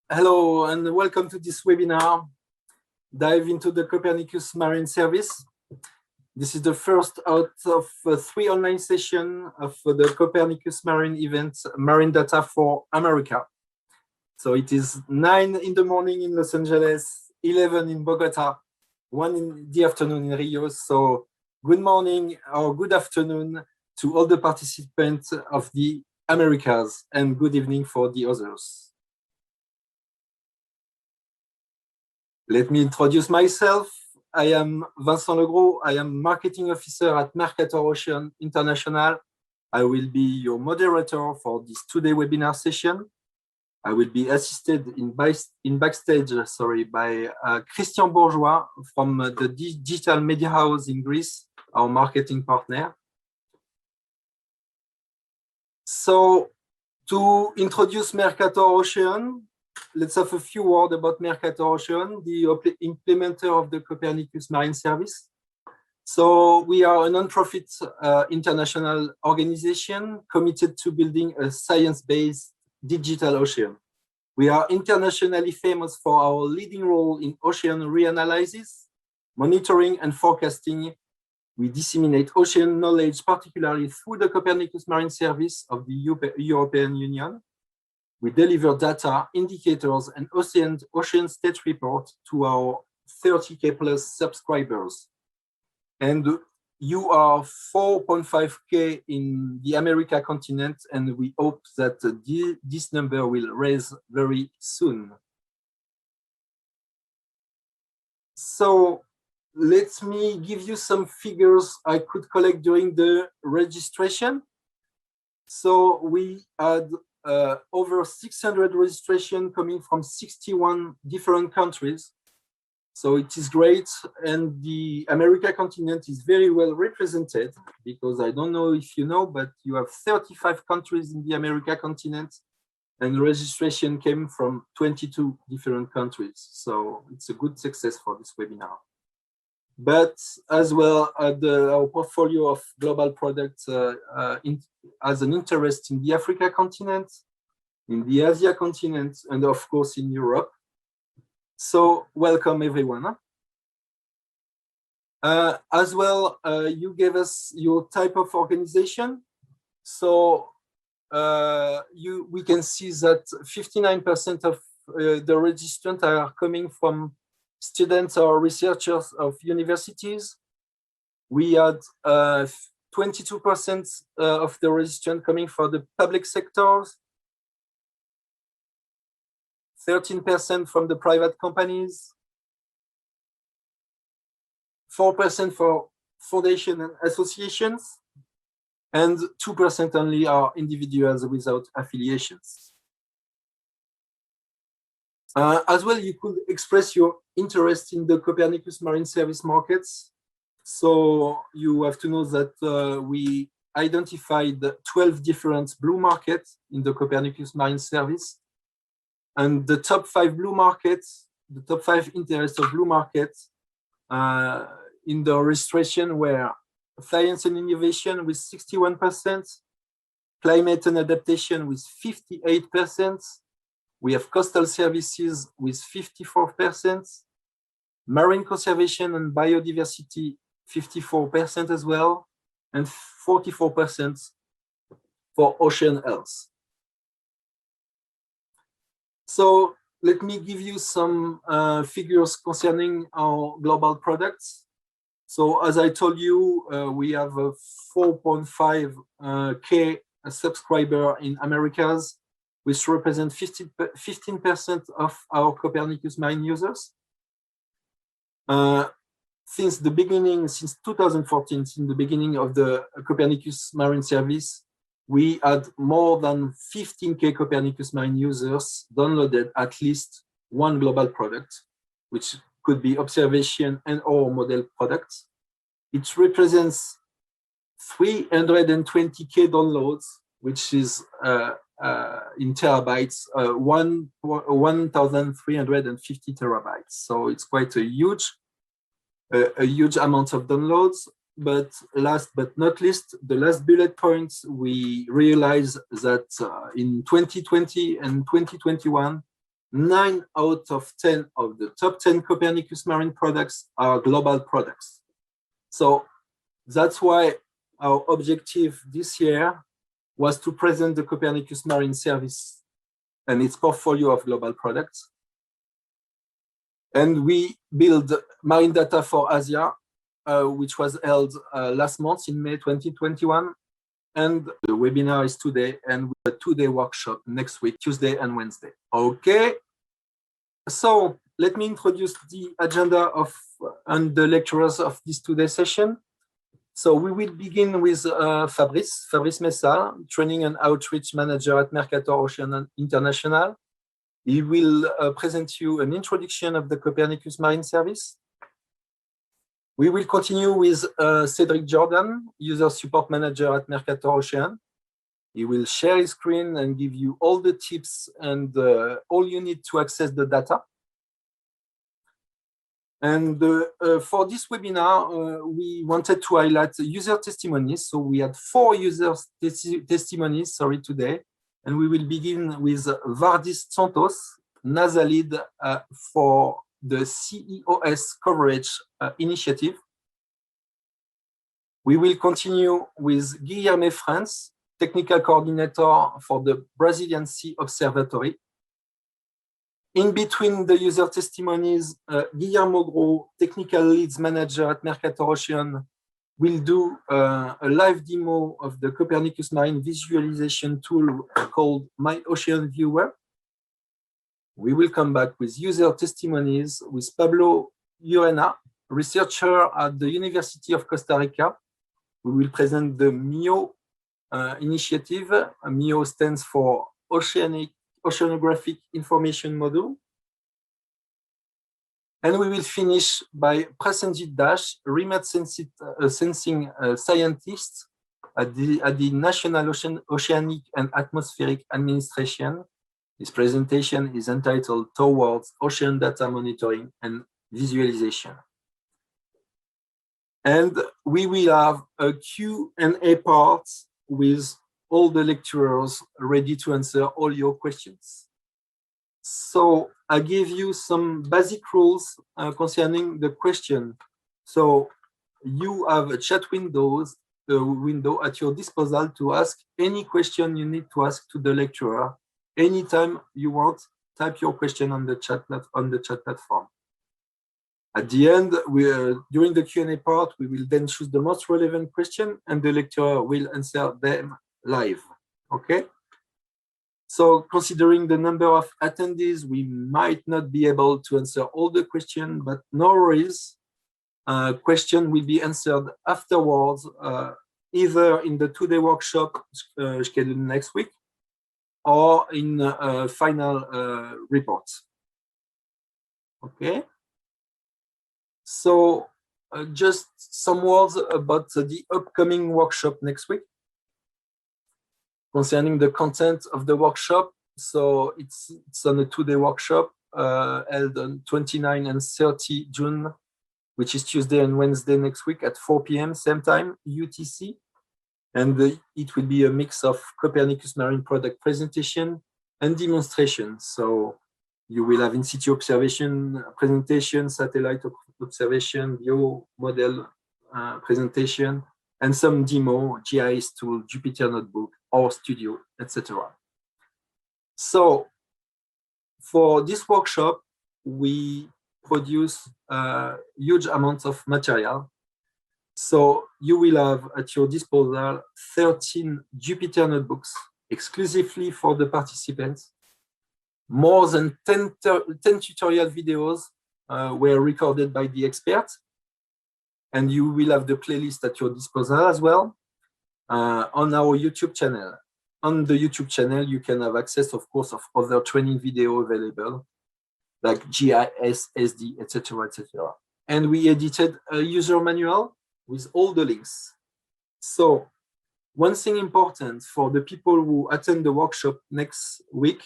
Hello and welcome to this webinar, Dive into the Copernicus Marine Service. This is the first out of 3 online sessions of the Copernicus Marine event, Marine Data for America. So it is 9 in the morning in Los Angeles, 11 in Bogota, 1 in the afternoon in Rio. So good morning or good afternoon to all the participants of the Americas and good evening for the others. Let me introduce myself. I am Vincent Legros. I am Marketing Officer at Mercator Ocean International. I will be your moderator for this two-day webinar session. I will be assisted in backstage by Christian Bourgeois from the Digital Media House in Greece, our marketing partner. So to introduce Mercator Ocean, let's have a few words about Mercator Ocean, the implementer of the Copernicus Marine Service. So we are a non-profit international organization committed to building a science-based digital ocean. We are internationally famous for our leading role in ocean reanalysis, monitoring and forecasting. We disseminate ocean knowledge, particularly through the Copernicus Marine Service of the European Union. We deliver data, indicators, and ocean state report to our 30K plus subscribers. And you are 4.5K in the America continent, and we hope that this number will rise very soon. So let me give you some figures I could collect during the registration. So we had over 600 registrations coming from 61 different countries. So it is great. And the America continent is very well represented because I don't know if you know, but you have 35 countries in the America continent and registration came from 22 different countries. So it's a good success for this webinar. But as well, our portfolio of global products has an interest in the Africa continent, in the Asia continent, and of course in Europe. So welcome everyone. As well, you gave us your type of organization. So we can see that 59% of the registrants are coming from students or researchers of universities. We had 22% of the registrants coming from the public sectors, 13% from the private companies, 4% for foundation and associations, and 2% only are individuals without affiliations. As well, you could express your interest in the Copernicus Marine Service markets. So you have to know that we identified 12 different blue markets in the Copernicus Marine Service. And the top 5 blue markets, the top 5 interests of blue markets in the registration were science and innovation with 61%, climate and adaptation with 58%, we have coastal services with 54%, marine conservation and biodiversity 54% as well, and 44% for ocean health. So let me give you some figures concerning our global products. So as I told you, we have a 4.5K subscriber in Americas, which represent 15% of our Copernicus Marine users. Since the beginning, since 2014, since the beginning of the Copernicus Marine Service, we had more than 15K Copernicus Marine users downloaded at least one global product, which could be observation and or model products. It represents 320K downloads, which is in terabytes, 1,350 terabytes. So it's quite a huge amount of downloads. But last but not least, the last bullet points, we realized that in 2020 and 2021, 9 out of 10 of the top 10 Copernicus marine products are global products. So that's why our objective this year was to present the Copernicus Marine Service and its portfolio of global products. And we build marine data for Asia, which was held last month in May 2021. And the webinar is today, and a 2-day workshop next week, Tuesday and Wednesday. Okay. So let me introduce the agenda of and the lecturers of this 2-day session. So we will begin with Fabrice Messal, Training and Outreach Manager at Mercator Ocean International. He will present you an introduction of the Copernicus Marine Service. We will continue with Cedric Giordan, User Support Manager at Mercator Ocean. He will share his screen and give you all the tips and all you need to access the data. And for this webinar, we wanted to highlight user testimonies. So we had 4 user testimonies, today. And we will begin with Vardis Tsontos, NASA lead for the CEOS coverage initiative. We will continue with Guilherme Franz, technical coordinator for the Brazilian Sea Observatory. In between the user testimonies, Guillermo Grau, technical leads manager at Mercator Ocean, will do a live demo of the Copernicus Marine Visualisation tool called MyOcean Viewer. We will come back with user testimonies with Pablo Ureña, researcher at the University of Costa Rica. We will present the MIO initiative. MIO stands for Oceanographic Information Module. And we will finish by Prasenjit Das, remote sensing scientist at the National Oceanic and Atmospheric Administration. This presentation is entitled Towards Ocean Data Monitoring and Visualization. And we will have a Q&A part with all the lecturers ready to answer all your questions. So I give you some basic rules concerning the question. So you have a chat window at your disposal to ask any question you need to ask to the lecturer. Anytime you want, type your question on the chat platform. At the end, during the Q&A part, we will then choose the most relevant question and the lecturer will answer them live. Okay? So considering the number of attendees, we might not be able to answer all the questions, but no worries. Question will be answered afterwards, either in the 2-day workshop scheduled next week or in final reports. Okay. So just some words about the upcoming workshop next week. Concerning the content of the workshop, so it's on a 2-day workshop held on 29 and 30 June, which is Tuesday and Wednesday next week at 4 p.m. same time UTC, and it will be a mix of Copernicus Marine product presentation and demonstration. So you will have in situ observation presentation, satellite observation, biomodel presentation, and some demo, GIS tool, Jupyter Notebook, or Studio, etc. So for this workshop, we produce huge amounts of material. So you will have at your disposal 13 Jupyter Notebooks exclusively for the participants. More than 10 tutorial videos were recorded by the experts. And you will have the playlist at your disposal as well on our YouTube channel. On the YouTube channel, you can have access, of course, of other training video available, like GIS, SD, etc., etc. And we edited a user manual with all the links. So one thing important for the people who attend the workshop next week,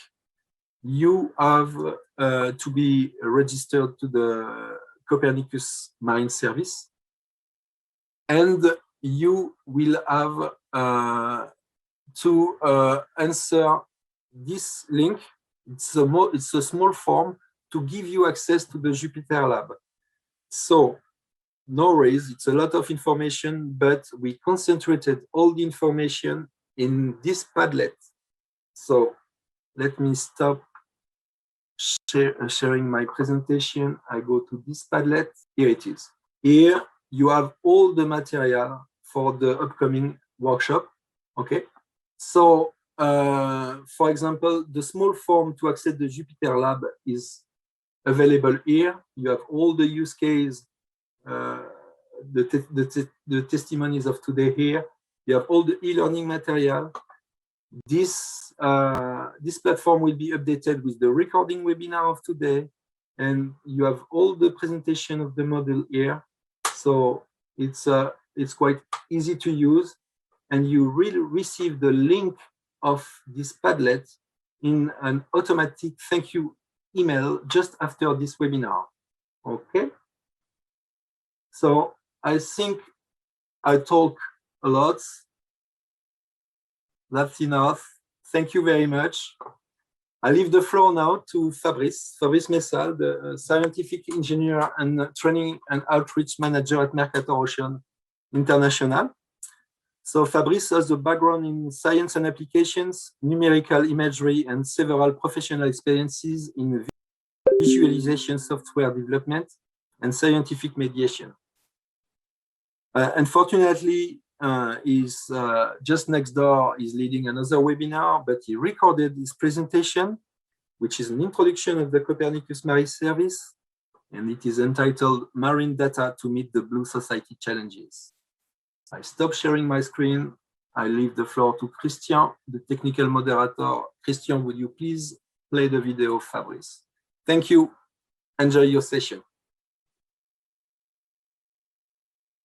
you have to be registered to the Copernicus Marine Service. And you will have to answer this link, It's a small form to give you access to the Jupyter Lab. So no worries, it's a lot of information, but we concentrated all the information in this Padlet. So let me stop sharing my presentation. I go to this Padlet. Here it is. Here you have all the material for the upcoming workshop. Okay. So, for example, the small form to access the Jupyter Lab is available here. You have all the use case, the testimonies of today here. You have all the e-learning material. This platform will be updated with the recording webinar of today, and you have all the presentation of the model here. So it's quite easy to use, and you will receive the link of this Padlet in an automatic thank you email just after this webinar. Okay. So I think I talk a lot. That's enough. Thank you very much. I leave the floor now to Fabrice Messal, the scientific engineer and training and outreach manager at Mercator Ocean International. So Fabrice has a background in science and applications, numerical imagery, and several professional experiences in visualization software development and scientific mediation. Unfortunately, he's just next door, is leading another webinar, but he recorded his presentation, which is an introduction of the Copernicus Marine Service, and it is entitled Marine Data to Meet the Blue Society Challenges. I stop sharing my screen. I leave the floor to Christian, the technical moderator. Christian, would you please play the video of Fabrice? Thank you. Enjoy your session.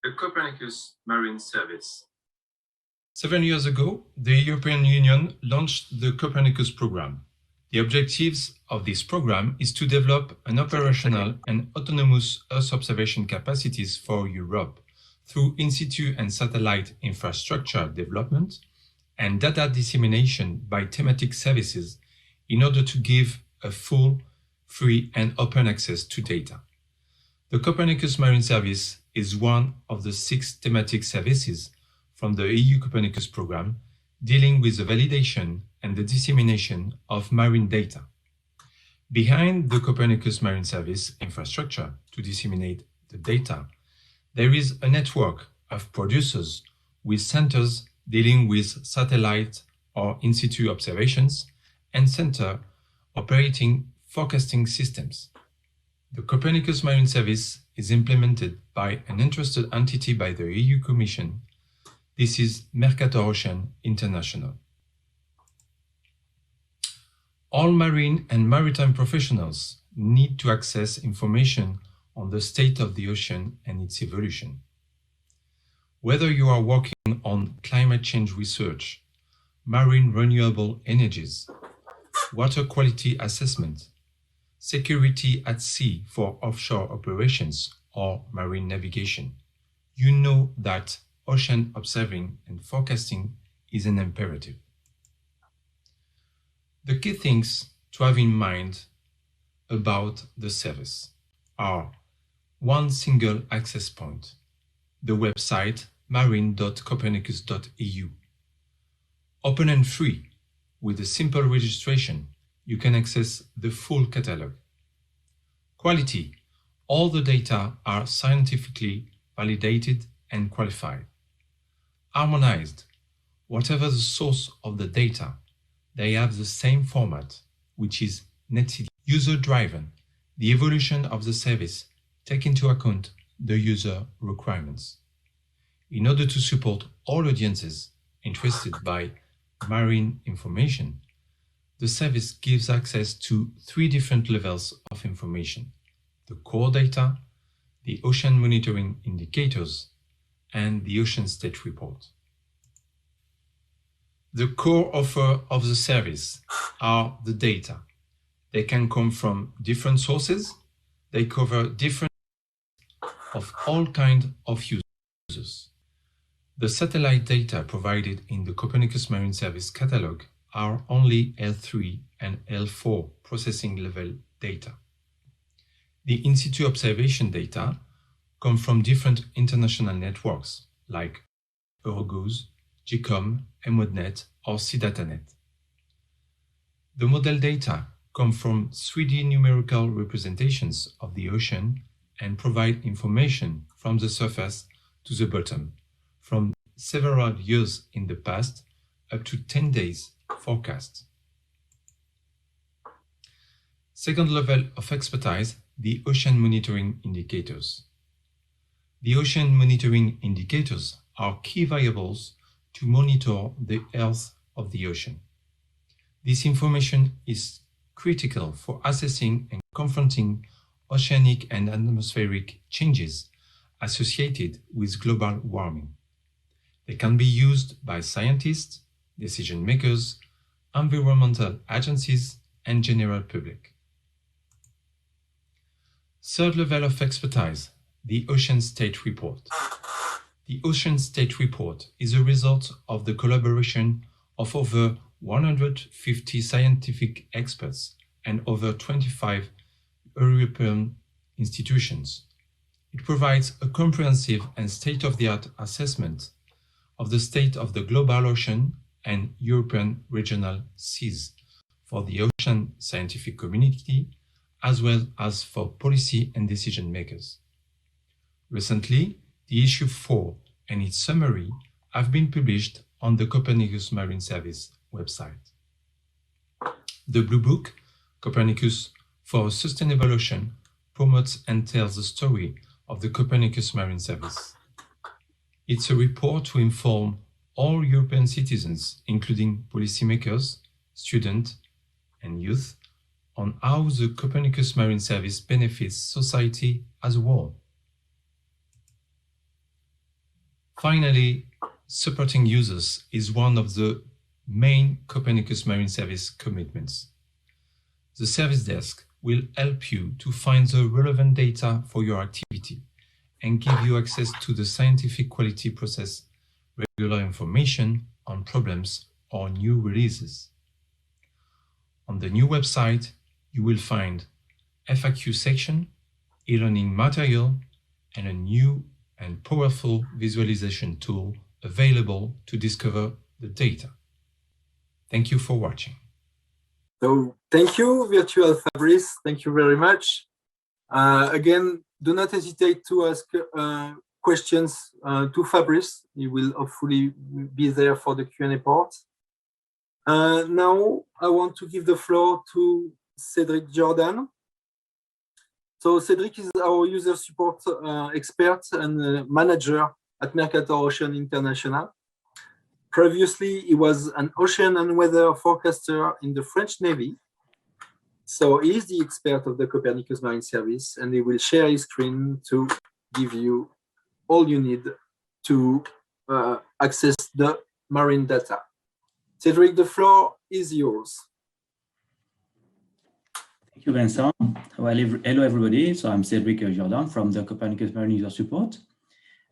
The Copernicus Marine Service. 7 years ago, the European Union launched the Copernicus program. The objectives of this program is to develop an operational and autonomous Earth observation capacities for Europe through in situ and satellite infrastructure development and data dissemination by thematic services in order to give a full, free, and open access to data. The Copernicus Marine Service is one of the 6 thematic services from the EU Copernicus program dealing with the validation and the dissemination of marine data. Behind the Copernicus Marine Service infrastructure to disseminate the data, there is a network of producers with centers dealing with satellite or in situ observations and center operating forecasting systems. The Copernicus Marine Service is implemented by an interested entity by the EU Commission. This is Mercator Ocean International. All marine and maritime professionals need to access information on the state of the ocean and its evolution. Whether you are working on climate change research, marine renewable energies, water quality assessment, security at sea for offshore operations, or marine navigation, you know that ocean observing and forecasting is an imperative. The key things to have in mind about the service are one single access point, the website marine.copernicus.eu. Open and free, with a simple registration, you can access the full catalog. Quality, all the data are scientifically validated and qualified. Harmonized, whatever the source of the data, they have the same format, which is netted. User-driven, the evolution of the service take into account the user requirements. In order to support all audiences interested by marine information, the service gives access to 3 different levels of information: the core data, the ocean monitoring indicators, and the ocean state report. The core offer of the service are the data. They can come from different sources. They cover different of all kinds of users. The satellite data provided in the Copernicus Marine Service catalog are only L3 and L4 processing level data. The in-situ observation data come from different international networks like Eurogos, GCOM, EMODNet, or CDataNet. The model data come from 3D numerical representations of the ocean and provide information from the surface to the bottom, from several years in the past up to 10 days forecast. Second level of expertise, the ocean monitoring indicators. The ocean monitoring indicators are key variables to monitor the health of the ocean. This information is critical for assessing and confronting oceanic and atmospheric changes associated with global warming. They can be used by scientists, decision makers, environmental agencies, and general public. Third level of expertise, the Ocean State Report. The Ocean State Report is a result of the collaboration of over 150 scientific experts and over 25 European institutions. It provides a comprehensive and state-of-the-art assessment of the state of the global ocean and European regional seas for the ocean scientific community, as well as for policy and decision makers. Recently, the issue 4 and its summary have been published on the Copernicus Marine Service website. The Blue Book, Copernicus for a Sustainable Ocean, promotes and tells the story of the Copernicus Marine Service. It's a report to inform all European citizens, including policymakers, students, and youth, on how the Copernicus Marine Service benefits society as a whole. Finally, supporting users is one of the main Copernicus Marine Service commitments. The service desk will help you to find the relevant data for your activity and give you access to the scientific quality process, regular information on problems or new releases. On the new website, you will find FAQ section, e-learning material, and a new and powerful visualization tool available to discover the data. Thank you for watching. So thank you, Virtual Fabrice. Thank you very much. Again, do not hesitate to ask questions to Fabrice. He will hopefully be there for the Q&A part. Now I want to give the floor to Cédric Giordan. So Cédric is our user support expert and manager at Mercator Ocean International. Previously, he was an ocean and weather forecaster in the French Navy. So he is the expert of the Copernicus Marine Service, and he will share his screen to give you all you need to access the marine data. Cédric, the floor is yours. Thank you, Vincent. Well, hello, everybody. So I'm Cédric Giordan from the Copernicus Marine User Support.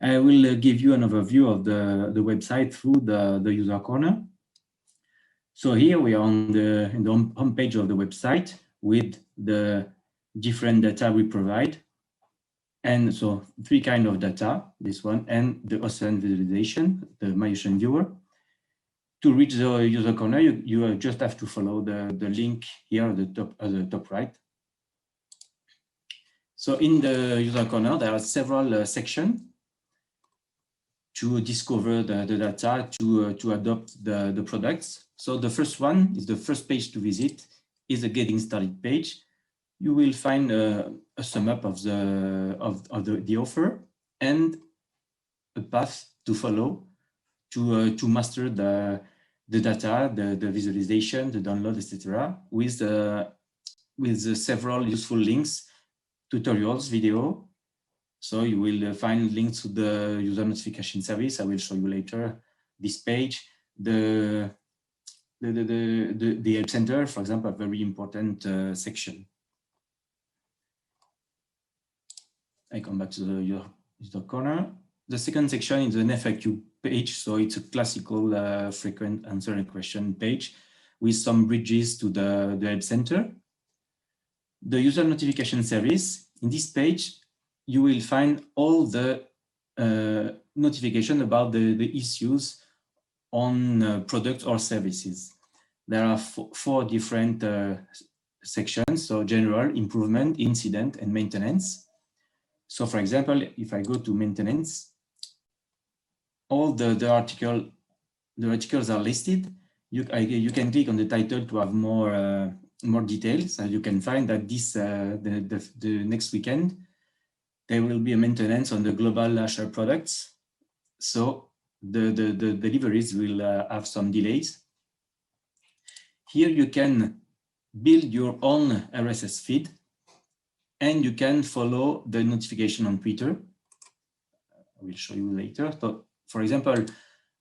I will give you an overview of the website through the user corner. So here we are on in the home page of the website with the different data we provide. And so 3 kinds of data, this one, and the ocean visualization, the MyOcean viewer. To reach the user corner, you just have to follow the link here at the top right. So in the user corner, there are several sections to discover the data, to adopt the products. So the first one is the first page to visit, is a getting started page. You will find a sum up of the offer and a path to follow to master the data, the visualization, the download, etc. with several useful links, tutorials, video. So you will find links to the user notification service. I will show you later this page. The help center, for example, a very important section. I come back to the user corner. The second section is an FAQ page. So it's a classical frequent answer question page with some bridges to the help center. The user notification service, in this page, you will find all the notification about the issues on products or services. There are four different sections, so general, improvement, incident, and maintenance. So for example, if I go to maintenance, all the articles are listed. You can click on the title to have more details, and you can find that this the next weekend there will be a maintenance on the global Asher products. So the deliveries will have some delays. Here you can build your own RSS feed, and you can follow the notification on Twitter. I will show you later. So, for example,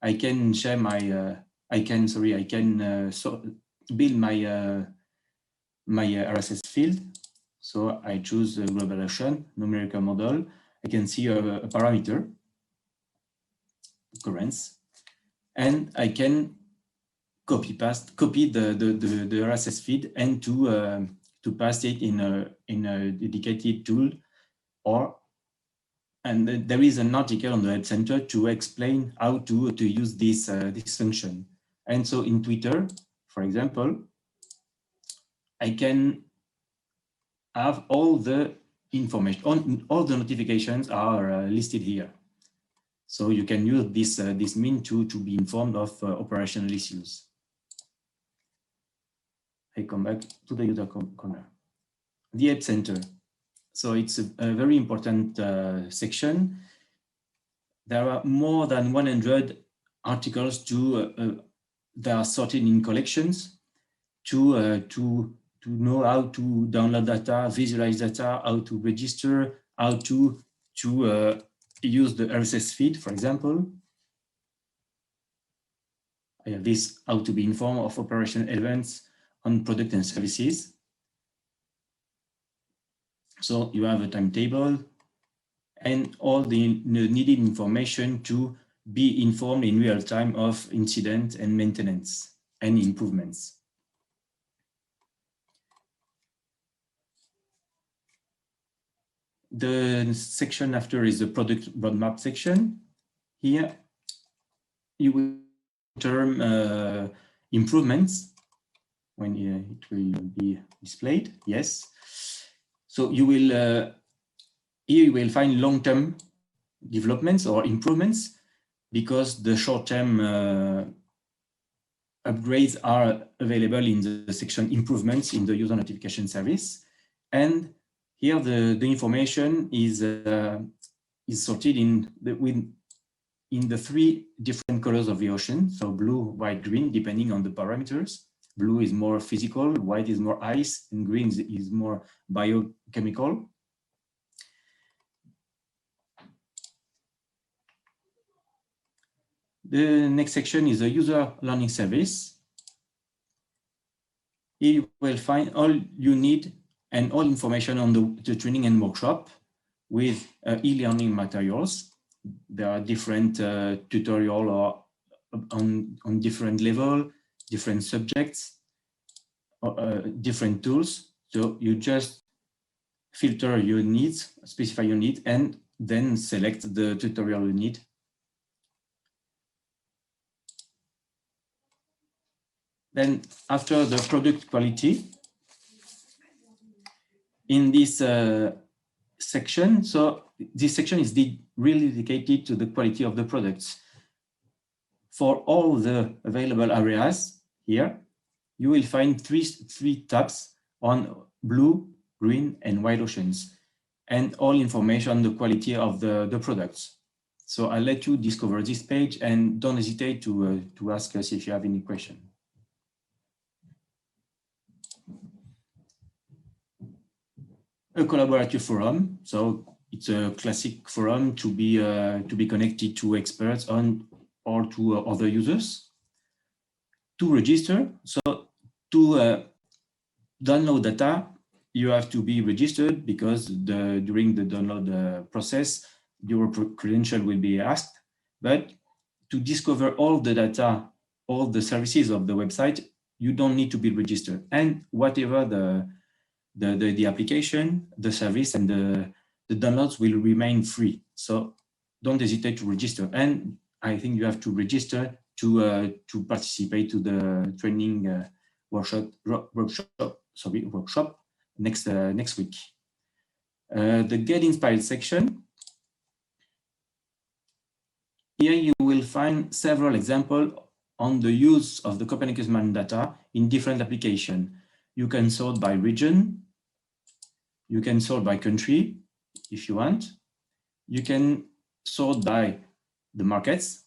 I can share my build my RSS field. So I choose the global ocean numerical model. I can see a parameter occurrence, and I can copy the RSS feed and to paste it in a dedicated tool, and there is an article on the Help Center to explain how to use this function. And so in Twitter, for example, I can have all the information, all the notifications are listed here. So you can use this mean to be informed of operational issues. I come back to the user corner. The Help Center. So it's a very important section. There are more than 100 articles that are sorted in collections to know how to download data, visualize data, how to register, how to use the RSS feed, for example. I have this, how to be informed of operational events on product and services. So you have a timetable and all the needed information to be informed in real time of incident and maintenance and improvements. The section after is the product roadmap section. Here you will term improvements when it will be displayed. Yes. So you will here you will find long-term developments or improvements, because the short-term upgrades are available in the section improvements in the user notification service. And here the information is sorted in the three different colors of the ocean. So blue, white, green, depending on the parameters. Blue is more physical, white is more ice, and green is more biochemical. The next section is the user learning service. Here you will find all you need and all information on the training and workshop with e-learning materials. There are different tutorials or on different level, different subjects, different tools. So you just filter your needs, specify your need, and then select the tutorial you need. Then after the product quality, in this section, so this section is really dedicated to the quality of the products. For all the available areas here, you will find three tabs on blue, green, and white oceans, and all information on the quality of the products. So I'll let you discover this page, and don't hesitate to ask us if you have any question. A collaborative forum, so it's a classic forum to be connected to experts or to other users. To register, so to download data, you have to be registered, because during the download process, your credential will be asked. But to discover all the data, all the services of the website, you don't need to be registered. And whatever the application, the service, and the downloads will remain free. So don't hesitate to register. And I think you have to register to participate to the training workshop next week. The Get Inspired section. Here you will find several examples on the use of the Copernicus marine data in different applications. You can sort by region. You can sort by country if you want. You can sort by the markets,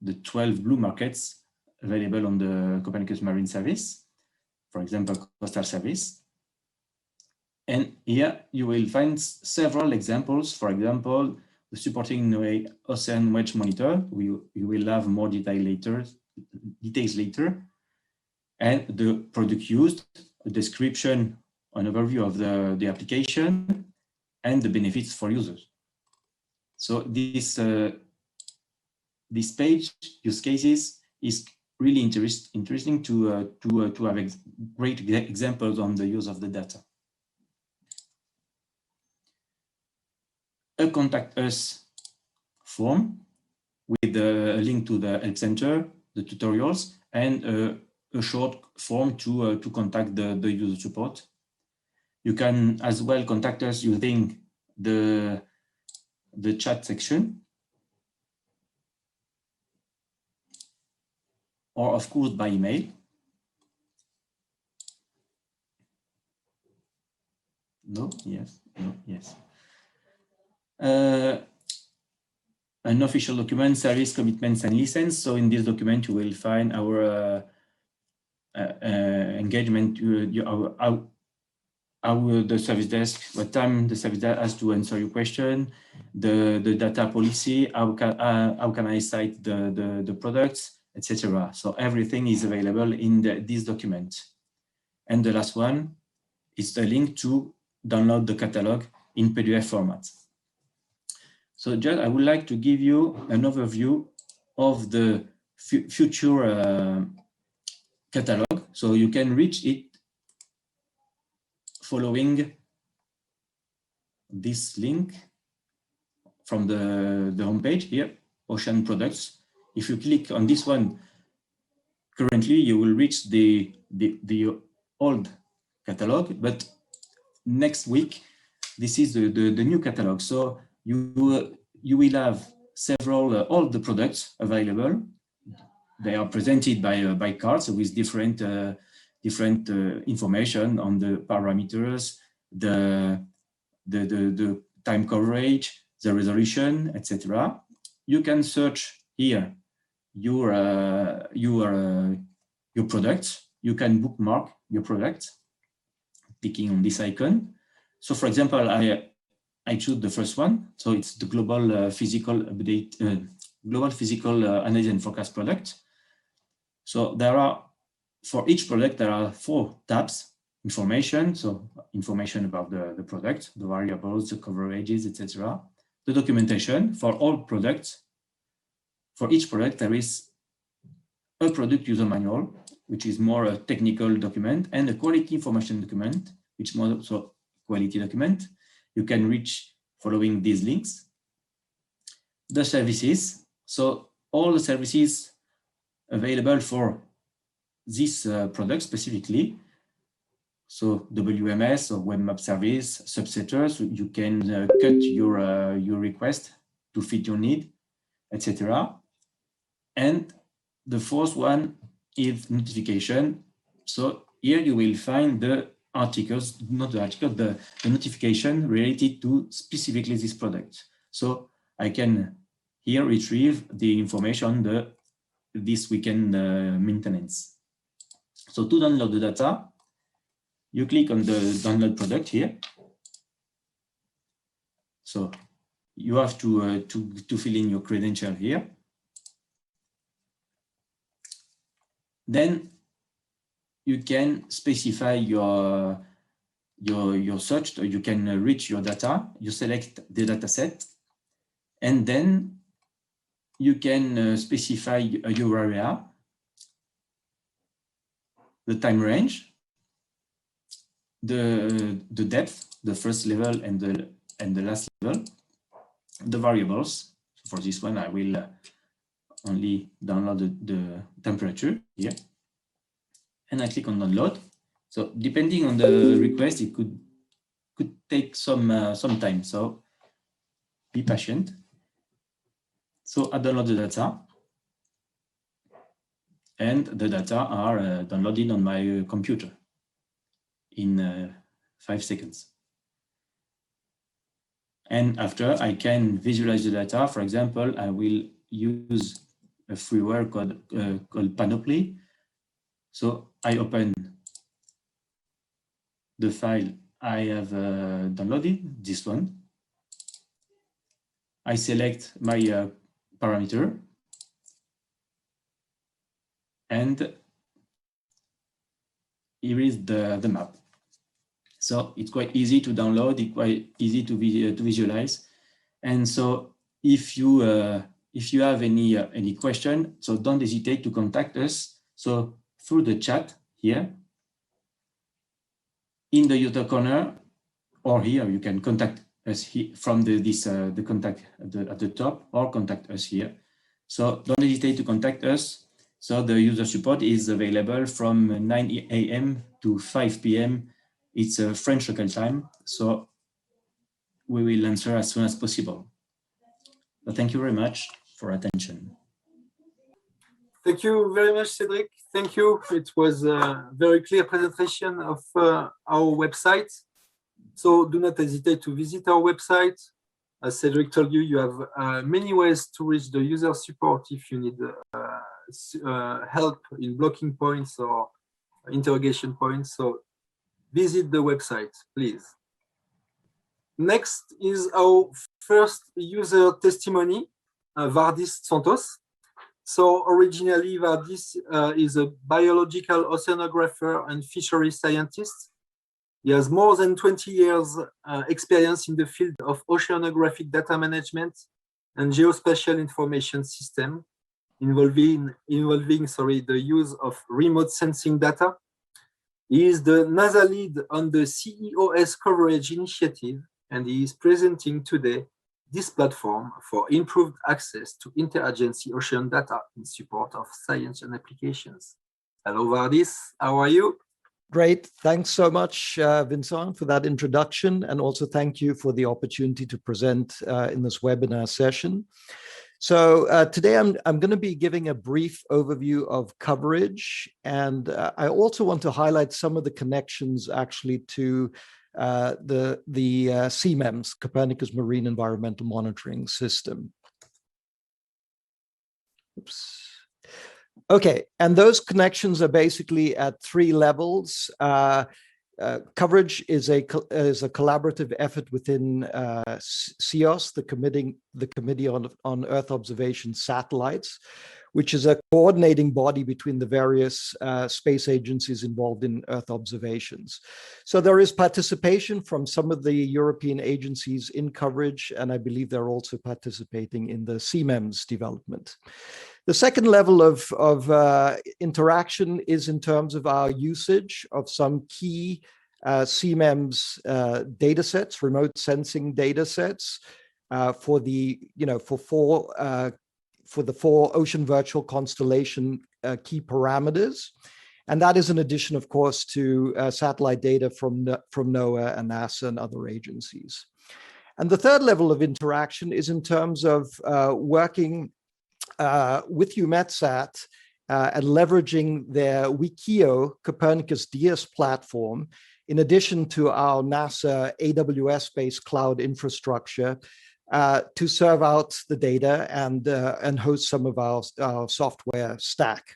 the 12 blue markets available on the Copernicus Marine Service, for example, Costa service. And here you will find several examples. For example, the supporting NOAA Ocean Wedge Monitor. You will have more details later. And the product used, a description, an overview of the application, and the benefits for users. So this page, use cases, is really interesting to have great examples on the use of the data. A contact us form with a link to the help center, the tutorials, and a short form to contact the user support. You can as well contact us using the chat section, or of course by email. No, yes, no, yes. An official document, service commitments and license. So in this document, you will find our engagement, the service desk, what time the service desk has to answer your question, the data policy, how can I cite the products, etc. So everything is available in this document. And the last one is the link to download the catalog in PDF format. So just I would like to give you an overview of the future catalog. So you can reach it following this link from the homepage here, Ocean Products. If you click on this one, currently you will reach the old catalog, but next week, this is the new catalog. So you will have several all the products available. They are presented by cards with different information on the parameters, the time coverage, the resolution, etc. You can search here your products. You can bookmark your product, clicking on this icon. So, for example, I choose the first one. So it's the global physical update, global physical analysis and forecast product. So there are, for each product, there are 4 tabs: information, so information about the product, the variables, the coverages, etc. The documentation for all products. For each product, there is a product user manual, which is more a technical document, and a quality information document, which is more also quality document. You can reach following these links. The services, so all the services available for this product specifically. So WMS or web map service, subsetters, you can cut your request to fit your need, etc. And the fourth one is notification. So here you will find the articles, not the article, the notification related to specifically this product. So I can here retrieve the information, this weekend maintenance. So to download the data, you click on the download product here. So you have to fill in your credential here. Then you can specify your search, or you can reach your data. You select the data set, and then you can specify your area. the time range, the depth, the first level and the last level, the variables. For this one, I will only download the temperature here, and I click on download. So depending on the request, it could take some time. So be patient. So I download the data, and the data are downloaded on my computer in 5 seconds. And after, I can visualize the data. For example, I will use a freeware called Panoply. So I open the file I have downloaded, this one. I select my parameter, and here is the map. So it's quite easy to download, it's quite easy to visualize. And so if you have any question, so don't hesitate to contact us. So through the chat here, in the user corner, or here you can contact us here from the contact at the top, or contact us here. So don't hesitate to contact us. So the user support is available from 9 a.m. to 5 p.m. It's a French local time, so we will answer as soon as possible. So thank you very much for attention. Thank you very much, Cedric. Thank you. It was a very clear presentation of our website. So do not hesitate to visit our website. As Cedric told you, you have many ways to reach the user support if you need help in blocking points or interrogation points. So visit the website, please. Next is our first user testimony, Vardis Tsontos. So originally, Vardis is a biological oceanographer and fishery scientist. He has more than 20 years experience in the field of oceanographic data management and geospatial information system, involving the use of remote sensing data. He is the NASA lead on the CEOS coverage initiative, and he is presenting today this platform for improved access to interagency ocean data in support of science and applications. Hello, Vardis. How are you? Great. Thanks so much, Vincent, for that introduction. And also thank you for the opportunity to present in this webinar session. So today I'm going to be giving a brief overview of coverage. And I also want to highlight some of the connections actually to the CMEMS, Copernicus Marine Environmental Monitoring System. Oops. Okay, and those connections are basically at 3 levels. Coverage is a collaborative effort within CIOS, the Committee on Earth Observation Satellites, which is a coordinating body between the various space agencies involved in Earth observations. So there is participation from some of the European agencies in coverage, and I believe they're also participating in the CMEMS development. The second level of interaction is in terms of our usage of some key CMEMS data sets, remote sensing data sets for the 4 ocean virtual constellation key parameters. And that is in addition, of course, to satellite data from NOAA and NASA and other agencies. And the third level of interaction is in terms of working with EUMETSAT and leveraging their Wikio Copernicus DS platform, in addition to our NASA AWS-based cloud infrastructure, to serve out the data and host some of our software stack.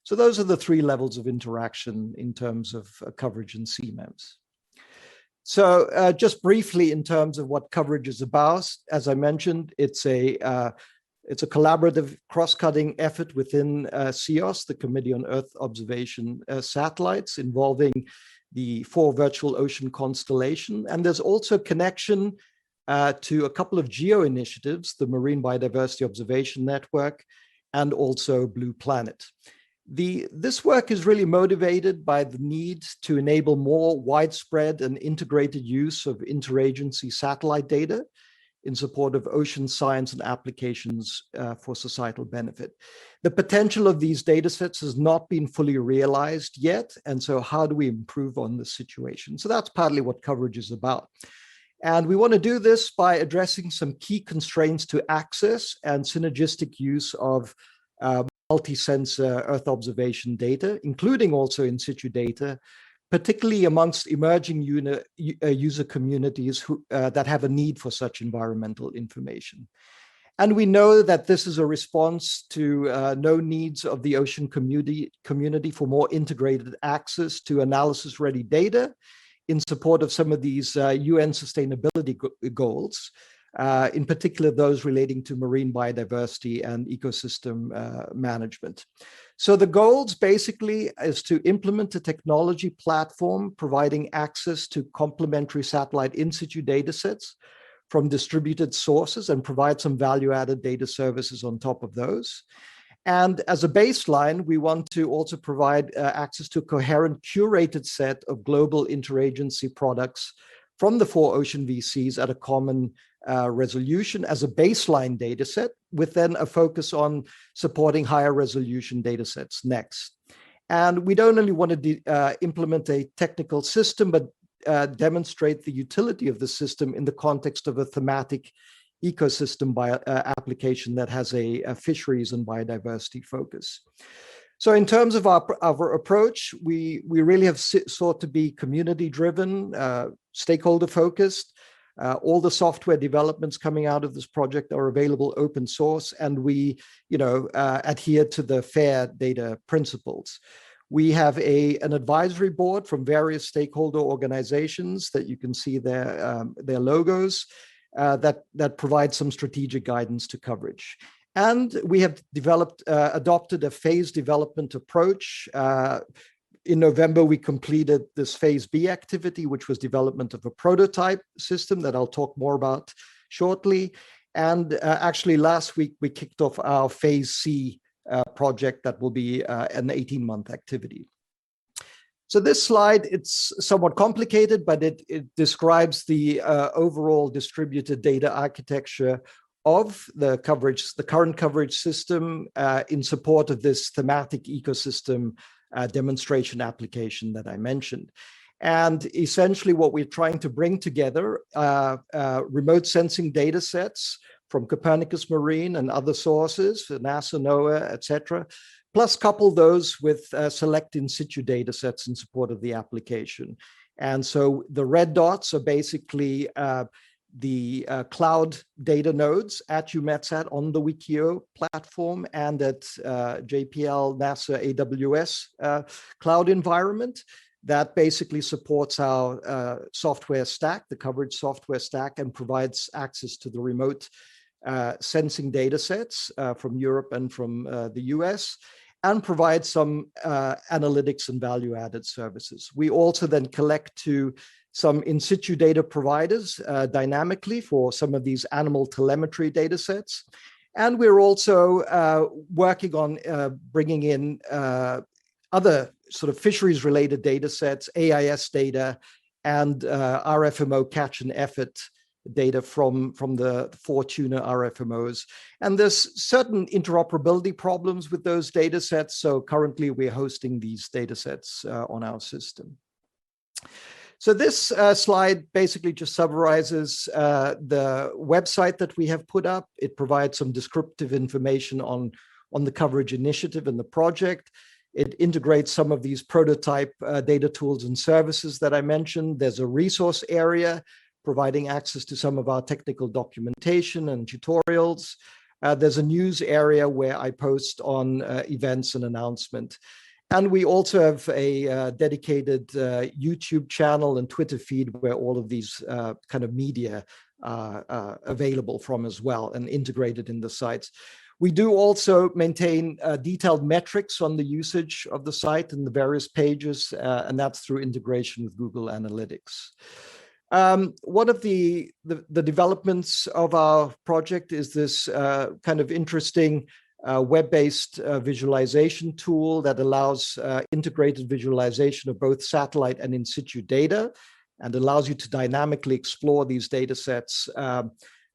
So those are the 3 levels of interaction in terms of coverage in CMEMS. So just briefly in terms of what coverage is about, as I mentioned, it's a collaborative cross-cutting effort within CIOS, the Committee on Earth Observation Satellites, involving the 4 virtual ocean constellation. And there's also connection to a couple of geo initiatives, the Marine Biodiversity Observation Network and also Blue Planet. This work is really motivated by the need to enable more widespread and integrated use of interagency satellite data in support of ocean science and applications for societal benefit. The potential of these data sets has not been fully realized yet. And so how do we improve on this situation? So that's partly what coverage is about. And we want to do this by addressing some key constraints to access and synergistic use of multi-sensor Earth observation data, including also in situ data, particularly amongst emerging user communities that have a need for such environmental information. And we know that this is a response to known needs of the ocean community for more integrated access to analysis-ready data in support of some of these UN sustainability goals, in particular those relating to marine biodiversity and ecosystem management. So the goals basically is to implement a technology platform providing access to complementary satellite in situ datasets from distributed sources and provide some value-added data services on top of those. And as a baseline, we want to also provide access to a coherent, curated set of global interagency products from the 4 ocean VCs at a common resolution as a baseline data set, with then a focus on supporting higher resolution data sets next. And we don't only want to implement a technical system, but demonstrate the utility of the system in the context of a thematic ecosystem application that has a fisheries and biodiversity focus. So in terms of our approach, we really have sought to be community-driven, stakeholder-focused. All the software developments coming out of this project are available open source, and we adhere to the FAIR data principles. We have an advisory board from various stakeholder organizations that you can see their logos that provide some strategic guidance to coverage. And we have adopted a phased development approach. In November, we completed this phase B activity, which was development of a prototype system that I'll talk more about shortly. And actually last week, we kicked off our phase C project that will be an 18-month activity. So this slide, it's somewhat complicated, but it describes the overall distributed data architecture of the current coverage system in support of this thematic ecosystem demonstration application that I mentioned. And essentially what we're trying to bring together remote sensing data sets from Copernicus Marine and other sources, NASA, NOAA, etc., plus couple those with select in situ data sets in support of the application. And so the red dots are basically the cloud data nodes at UMetSat on the Wikio platform and at JPL NASA AWS cloud environment that basically supports our software stack, the coverage software stack, and provides access to the remote sensing data sets from Europe and from the US, and provide some analytics and value-added services. We also then collect to some in situ data providers dynamically for some of these animal telemetry data sets. And we're also working on bringing in other sort of fisheries-related data sets, AIS data, and RFMO catch and effort data from the 4 tuna RFMOs. And there's certain interoperability problems with those data sets. So currently we're hosting these data sets on our system. So this slide basically just summarizes the website that we have put up. It provides some descriptive information on the coverage initiative and the project. It integrates some of these prototype data tools and services that I mentioned. There's a resource area providing access to some of our technical documentation and tutorials. There's a news area where I post on events and announcement. And we also have a dedicated YouTube channel and Twitter feed where all of these kind of media are available from as well and integrated in the sites. We do also maintain detailed metrics on the usage of the site and the various pages, and that's through integration with Google Analytics. One of the developments of our project is this kind of interesting web-based visualization tool that allows integrated visualization of both satellite and in situ data, and allows you to dynamically explore these data sets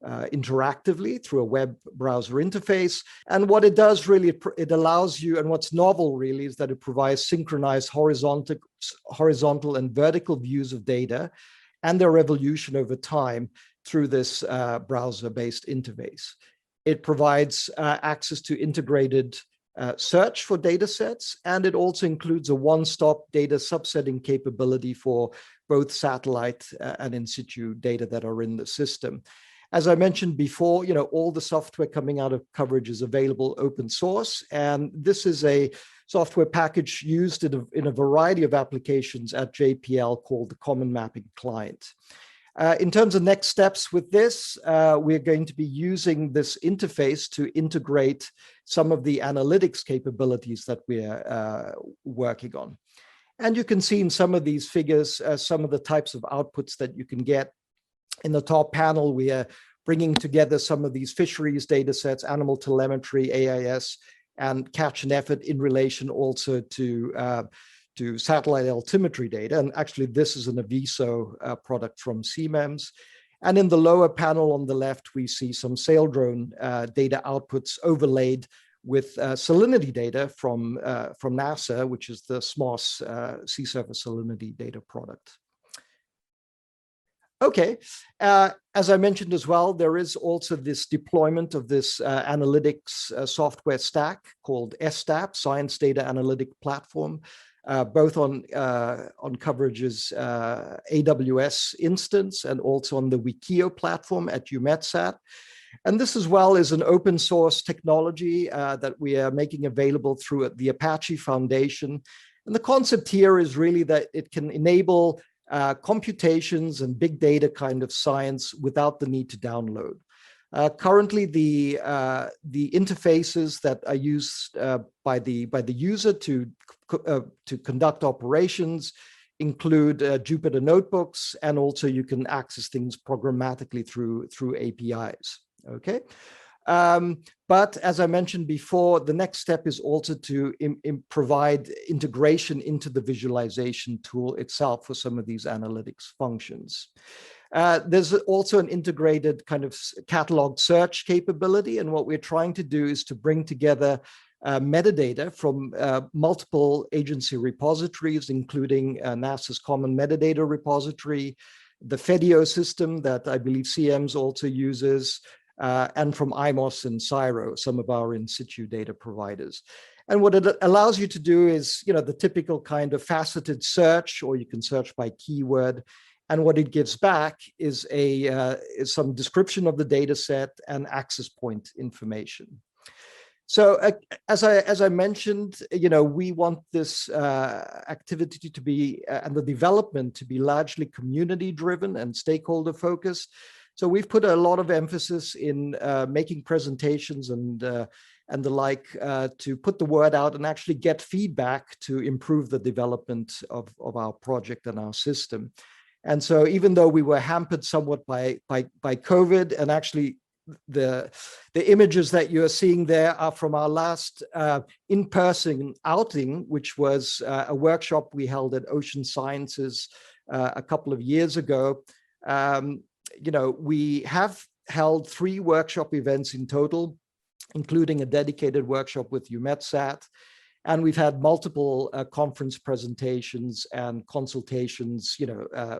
interactively through a web browser interface. And what it does really, it allows you, and what's novel really, is that it provides synchronized horizontal and vertical views of data and their evolution over time through this browser-based interface. It provides access to integrated search for data sets, and it also includes a one-stop data subsetting capability for both satellite and in situ data that are in the system. As I mentioned before, all the software coming out of coverage is available open source, and this is a software package used in a variety of applications at JPL called the Common Mapping Client. In terms of next steps with this, we're going to be using this interface to integrate some of the analytics capabilities that we're working on. And you can see in some of these figures, some of the types of outputs that you can get. In the top panel, we are bringing together some of these fisheries data sets, animal telemetry, AIS, and catch and effort in relation also to satellite altimetry data. And actually, this is an Aviso product from Siemens. And in the lower panel on the left, we see some sail drone data outputs overlaid with salinity data from NASA, which is the SMOS sea surface salinity data product. Okay, as I mentioned as well, there is also this deployment of this analytics software stack called SDAP, Science Data Analytic Platform, both on Coverage's AWS instance and also on the Wikio platform at EUMETSAT. And this as well is an open source technology that we are making available through the Apache Foundation. And the concept here is really that it can enable computations and big data kind of science without the need to download. Currently, the interfaces that are used by the user to conduct operations include Jupyter notebooks, and also you can access things programmatically through APIs. Okay. But as I mentioned before, the next step is also to provide integration into the visualization tool itself for some of these analytics functions. There's also an integrated kind of catalog search capability. And what we're trying to do is to bring together metadata from multiple agency repositories, including NASA's Common Metadata Repository, the FEDIO system that I believe CMS also uses, and from IMOS and CIRO, some of our in situ data providers. And what it allows you to do is, the typical kind of faceted search, or you can search by keyword. And what it gives back is some description of the data set and access point information. So as I mentioned, we want this activity to be, and the development to be largely community driven and stakeholder focused. So we've put a lot of emphasis in making presentations and the like to put the word out and actually get feedback to improve the development of our project and our system. And so even though we were hampered somewhat by COVID, and actually the images that you're seeing there are from our last in-person outing, which was a workshop we held at Ocean Sciences a couple of years ago. We have held 3 workshop events in total, including a dedicated workshop with EUMETSAT. And we've had multiple conference presentations and consultations,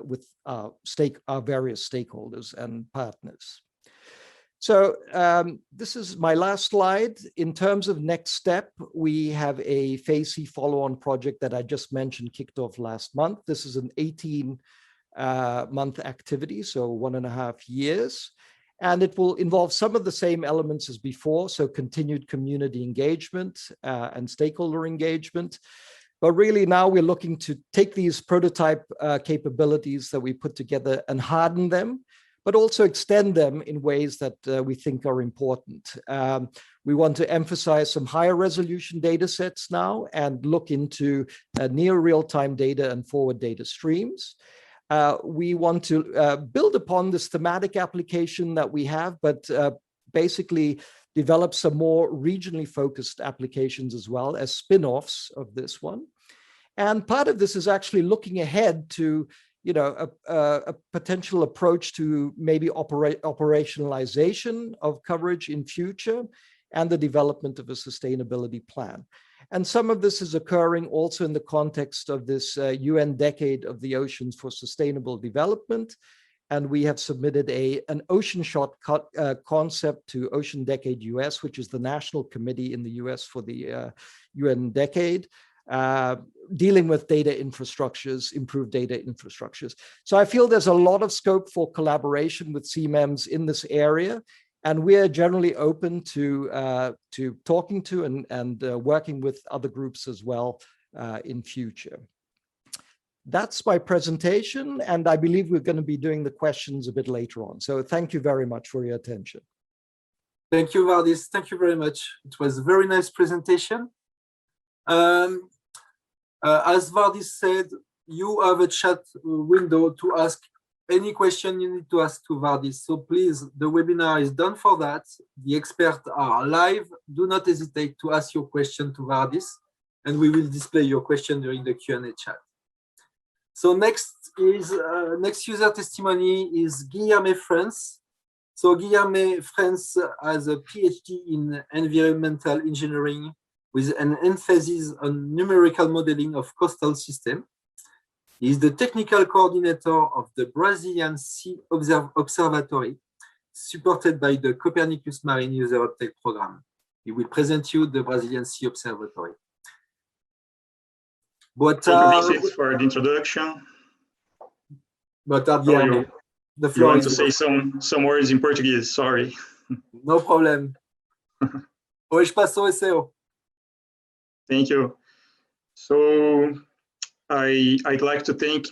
with our various stakeholders and partners. So this is my last slide. In terms of next step, we have a Phase C follow-on project that I just mentioned kicked off last month. This is an 18-month activity, so 1.5 years. And it will involve some of the same elements as before, so continued community engagement and stakeholder engagement. But really now we're looking to take these prototype capabilities that we put together and harden them, but also extend them in ways that we think are important. We want to emphasize some higher resolution data sets now and look into near real-time data and forward data streams. We want to build upon this thematic application that we have, but basically develop some more regionally focused applications as well as spin-offs of this one. And part of this is actually looking ahead to, you know, a potential approach to maybe operationalization of coverage in future and the development of a sustainability plan. And some of this is occurring also in the context of this UN Decade of the Oceans for Sustainable Development. And we have submitted an ocean shot concept to Ocean Decade US, which is the national committee in the US for the UN Decade, dealing with data infrastructures, improved data infrastructures. So I feel there's a lot of scope for collaboration with CMEMS in this area. And we're generally open to talking to and working with other groups as well in future. That's my presentation, and I believe we're going to be doing the questions a bit later on. So thank you very much for your attention. Thank you, Valdis. Thank you very much. It was a very nice presentation. As Valdis said, you have a chat window to ask any question you need to ask to Valdis. So please, the webinar is done for that. The experts are live. Do not hesitate to ask your question to Valdis, and we will display your question during the Q&A chat. So next user testimony is Guilherme Franz. So Guilherme Franz has a PhD in environmental engineering with an emphasis on numerical modeling of coastal systems. He is the technical coordinator of the Brazilian Sea Observatory, supported by the Copernicus Marine User Uptake Program. He will present you the Brazilian Sea Observatory. Thank you, Vincent, for the introduction. But at the end, the floor you want is to say some words in Portuguese, sorry. No problem. Hoje passou esse seu. Thank you. So I'd like to thank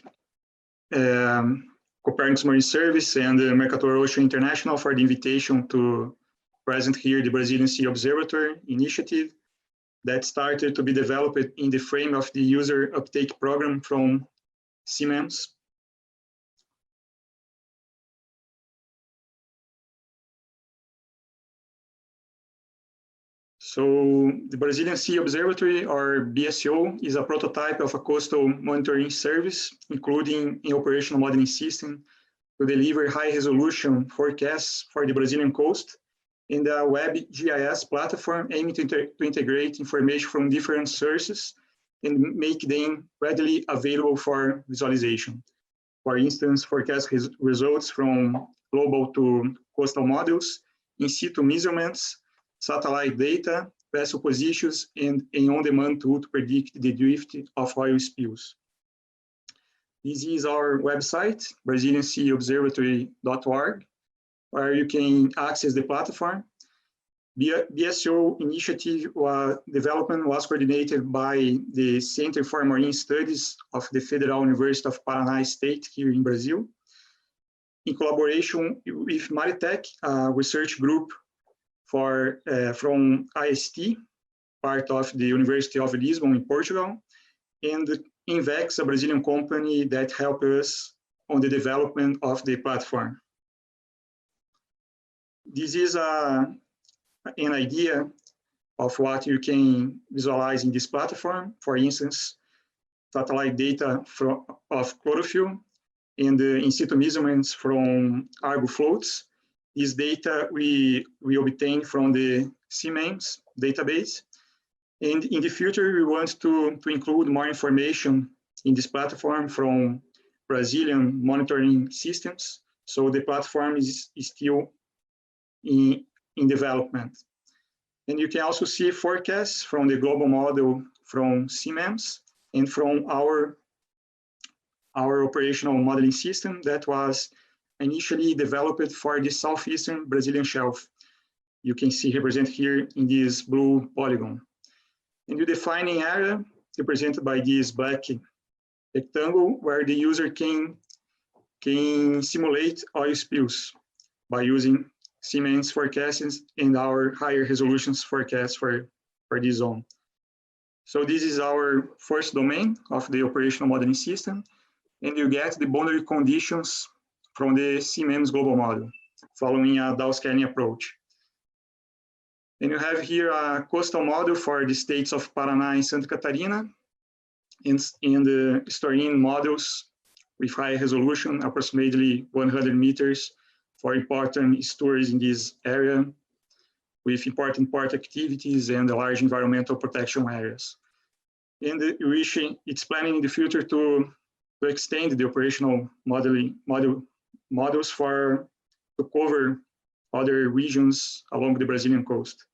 Copernicus Marine Service and the Mercator Ocean International for the invitation to present here the Brazilian Sea Observatory initiative that started to be developed in the frame of the user uptake program from CIMAR. So the Brazilian Sea Observatory, or BSO, is a prototype of a coastal monitoring service, including an operational modeling system to deliver high-resolution forecasts for the Brazilian coast, and a web GIS platform aiming to integrate information from different sources and make them readily available for visualization. For instance, forecast results from global to coastal models, in situ measurements, satellite data, vessel positions, and an on-demand tool to predict the drift of oil spills. This is our website, brazilianseaobservatory.org, where you can access the platform. BSO initiative development was coordinated by the Center for Marine Studies of the Federal University of Paraná State here in Brazil, in collaboration with Maritech, a research group from IST, part of the University of Lisbon in Portugal, and Invex, a Brazilian company that helped us on the development of the platform. This is an idea of what you can visualize in this platform. For instance, satellite data of chlorophyll and the in situ measurements from Argo floats. This data we obtain from the CIMAR database. And in the future, we want to include more information in this platform from Brazilian monitoring systems. So the platform is still in development. And you can also see forecasts from the global model from CIMAR and from our operational modeling system that was initially developed for the southeastern Brazilian shelf. You can see represented here in this blue polygon. And the defining area represented by this black rectangle where the user can simulate oil spills by using CIMAR's forecasts and our higher resolutions forecasts for this zone. So this is our first domain of the operational modeling system, and you get the boundary conditions from the CIMAR's global model, following a Dow scanning approach. And you have here a coastal model for the states of Paraná and Santa Catarina, and the storing models with high resolution, approximately 100 meters, for important stories in this area, with important port activities and large environmental protection areas. And it's planning in the future to extend the operational models to cover other regions along the Brazilian coast.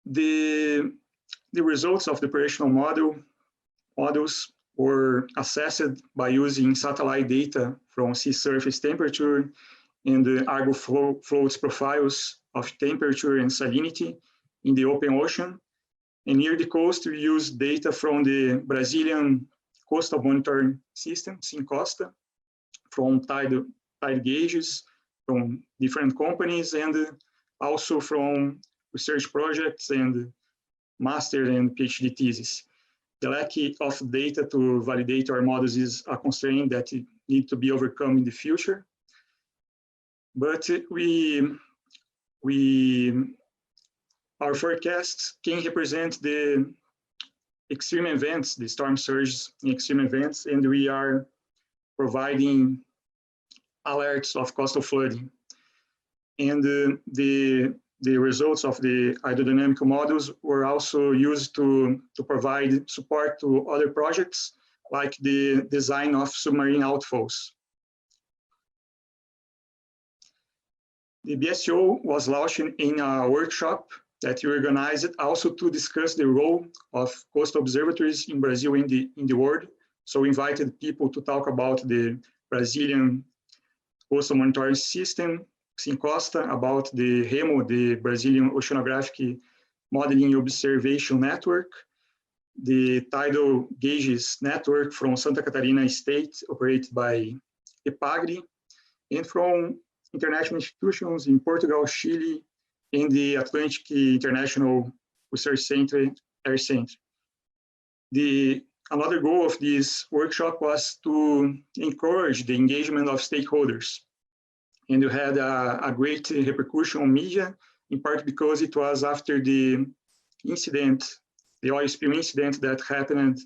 The results of the operational models were assessed by using satellite data from sea surface temperature and the Argo floats profiles of temperature and salinity in the open ocean. And near the coast, we use data from the Brazilian coastal monitoring system, Costa, from tide gauges from different companies, and also from research projects and master and PhD thesis. The lack of data to validate our models is a constraint that need to be overcome in the future. But our forecasts can represent the extreme events, the storm surges and extreme events, and we are providing alerts of coastal flooding. And the results of the hydrodynamic models were also used to provide support to other projects, like the design of submarine outfalls. The BSO was launched in a workshop that we organized also to discuss the role of coastal observatories in Brazil and in the world. So we invited people to talk about the Brazilian coastal monitoring system, Costa, about the REMO, the Brazilian Oceanographic Modeling Observation Network, the tidal gauges network from Santa Catarina State, operated by EPAGRE, and from international institutions in Portugal, Chile, and the Atlantic International Research Center, AirCenter. Another goal of this workshop was to encourage the engagement of stakeholders. And you had a great repercussion on media, in part because it was after the incident, the oil spill incident that happened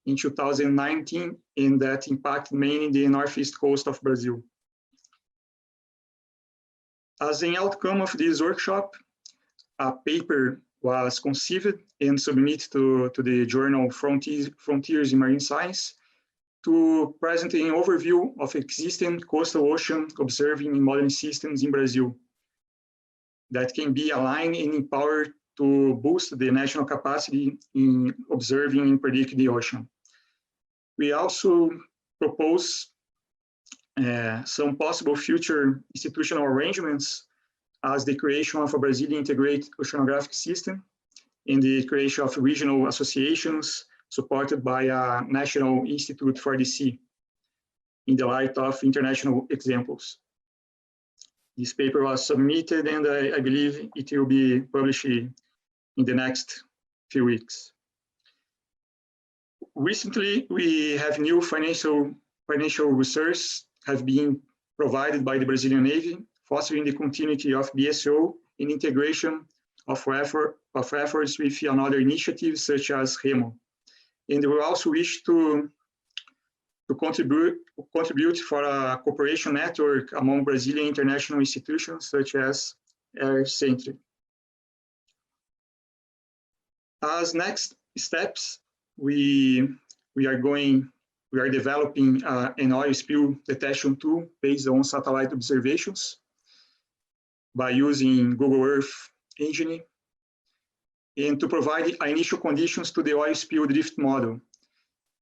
in 2019, and that impacted mainly the northeast coast of Brazil. As an outcome of this workshop, a paper was conceived and submitted to the journal Frontiers in Marine Science to present an overview of existing coastal ocean observing and modeling systems in Brazil that can be aligned and empowered to boost the national capacity in observing and predict the ocean. We also propose some possible future institutional arrangements, as the creation of a Brazilian integrated oceanographic system and the creation of regional associations supported by a National Institute for the Sea in the light of international examples. This paper was submitted, and I believe it will be published in the next few weeks. Recently, we have new financial resources have been provided by the Brazilian Navy, fostering the continuity of BSO in integration of efforts with another initiatives such as REMO. And we also wish to contribute for a cooperation network among Brazilian international institutions such as AirCenter. As next steps, we are developing an oil spill detection tool based on satellite observations by using Google Earth engine, and to provide initial conditions to the oil spill drift model.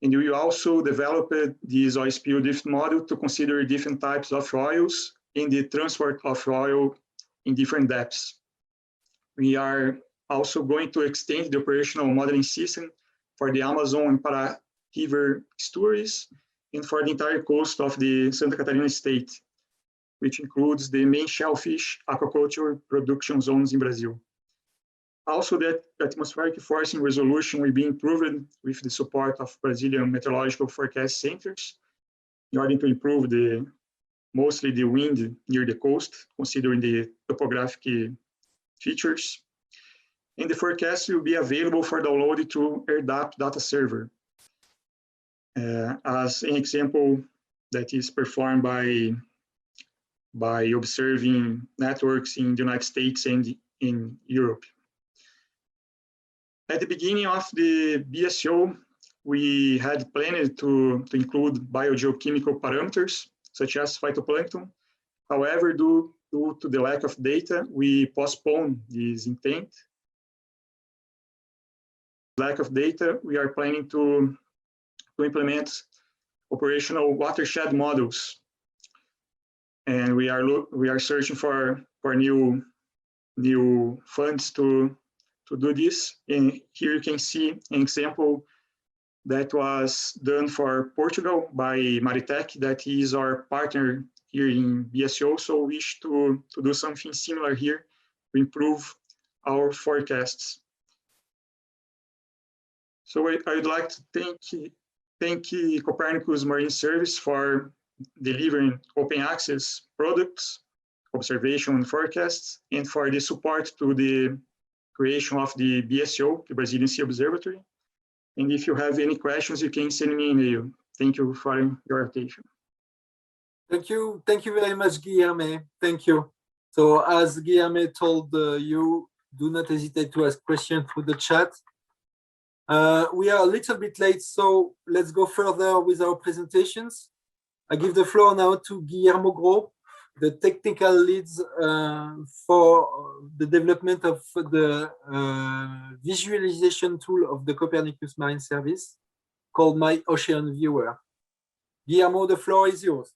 And we also developed this oil spill drift model to consider different types of oils and the transport of oil in different depths. We are also going to extend the operational modeling system for the Amazon and Pará River estuaries and for the entire coast of the Santa Catarina state, which includes the main shellfish aquaculture production zones in Brazil. Also, that atmospheric forcing resolution will be improved with the support of Brazilian meteorological forecast centers in order to improve mostly the wind near the coast, considering the topographic features. And the forecast will be available for download to AirDAP data server. As an example that is performed by observing networks in the United States and in Europe. At the beginning of the BSO, we had planned to include biogeochemical parameters, such as phytoplankton. However, due to the lack of data, we postponed this intent. Lack of data, we are planning to implement operational watershed models. And we are searching for new funds to do this. And here you can see an example that was done for Portugal by Maritech, that is our partner here in BSO. So we wish to do something similar here to improve our forecasts. So I would like to thank Copernicus Marine Service for delivering open access products, observation and forecasts, and for the support to the creation of the BSO, the Brazilian Sea Observatory. And if you have any questions, you can send me an email. Thank you for your attention. Thank you very much, Guilherme. Thank you. So as Guilherme told you, do not hesitate to ask questions through the chat. We are a little bit late, so let's go further with our presentations. I give the floor now to Guillermo Grau, the technical leads for the development of the visualization tool of the Copernicus Marine Service called MyOcean Viewer. Guillermo, the floor is yours.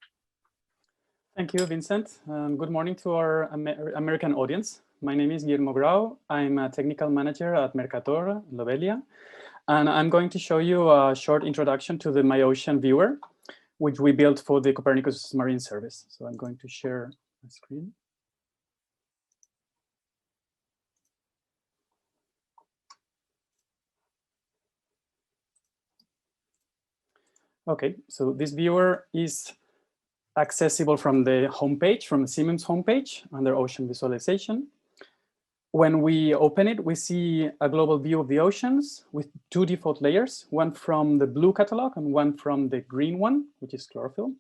Thank you, Vincent. Good morning to our American audience. My name is Guillermo Grau. I'm a technical manager at Mercator, Lobelia, and I'm going to show you a short introduction to the MyOcean Viewer, which we built for the Copernicus Marine Service. So I'm going to share my screen. Okay, so this viewer is accessible from the homepage, from the Siemens homepage under Ocean Visualization. When we open it, we see a global view of the oceans with two default layers, one from the blue catalog and one from the green one, which is chlorophyll.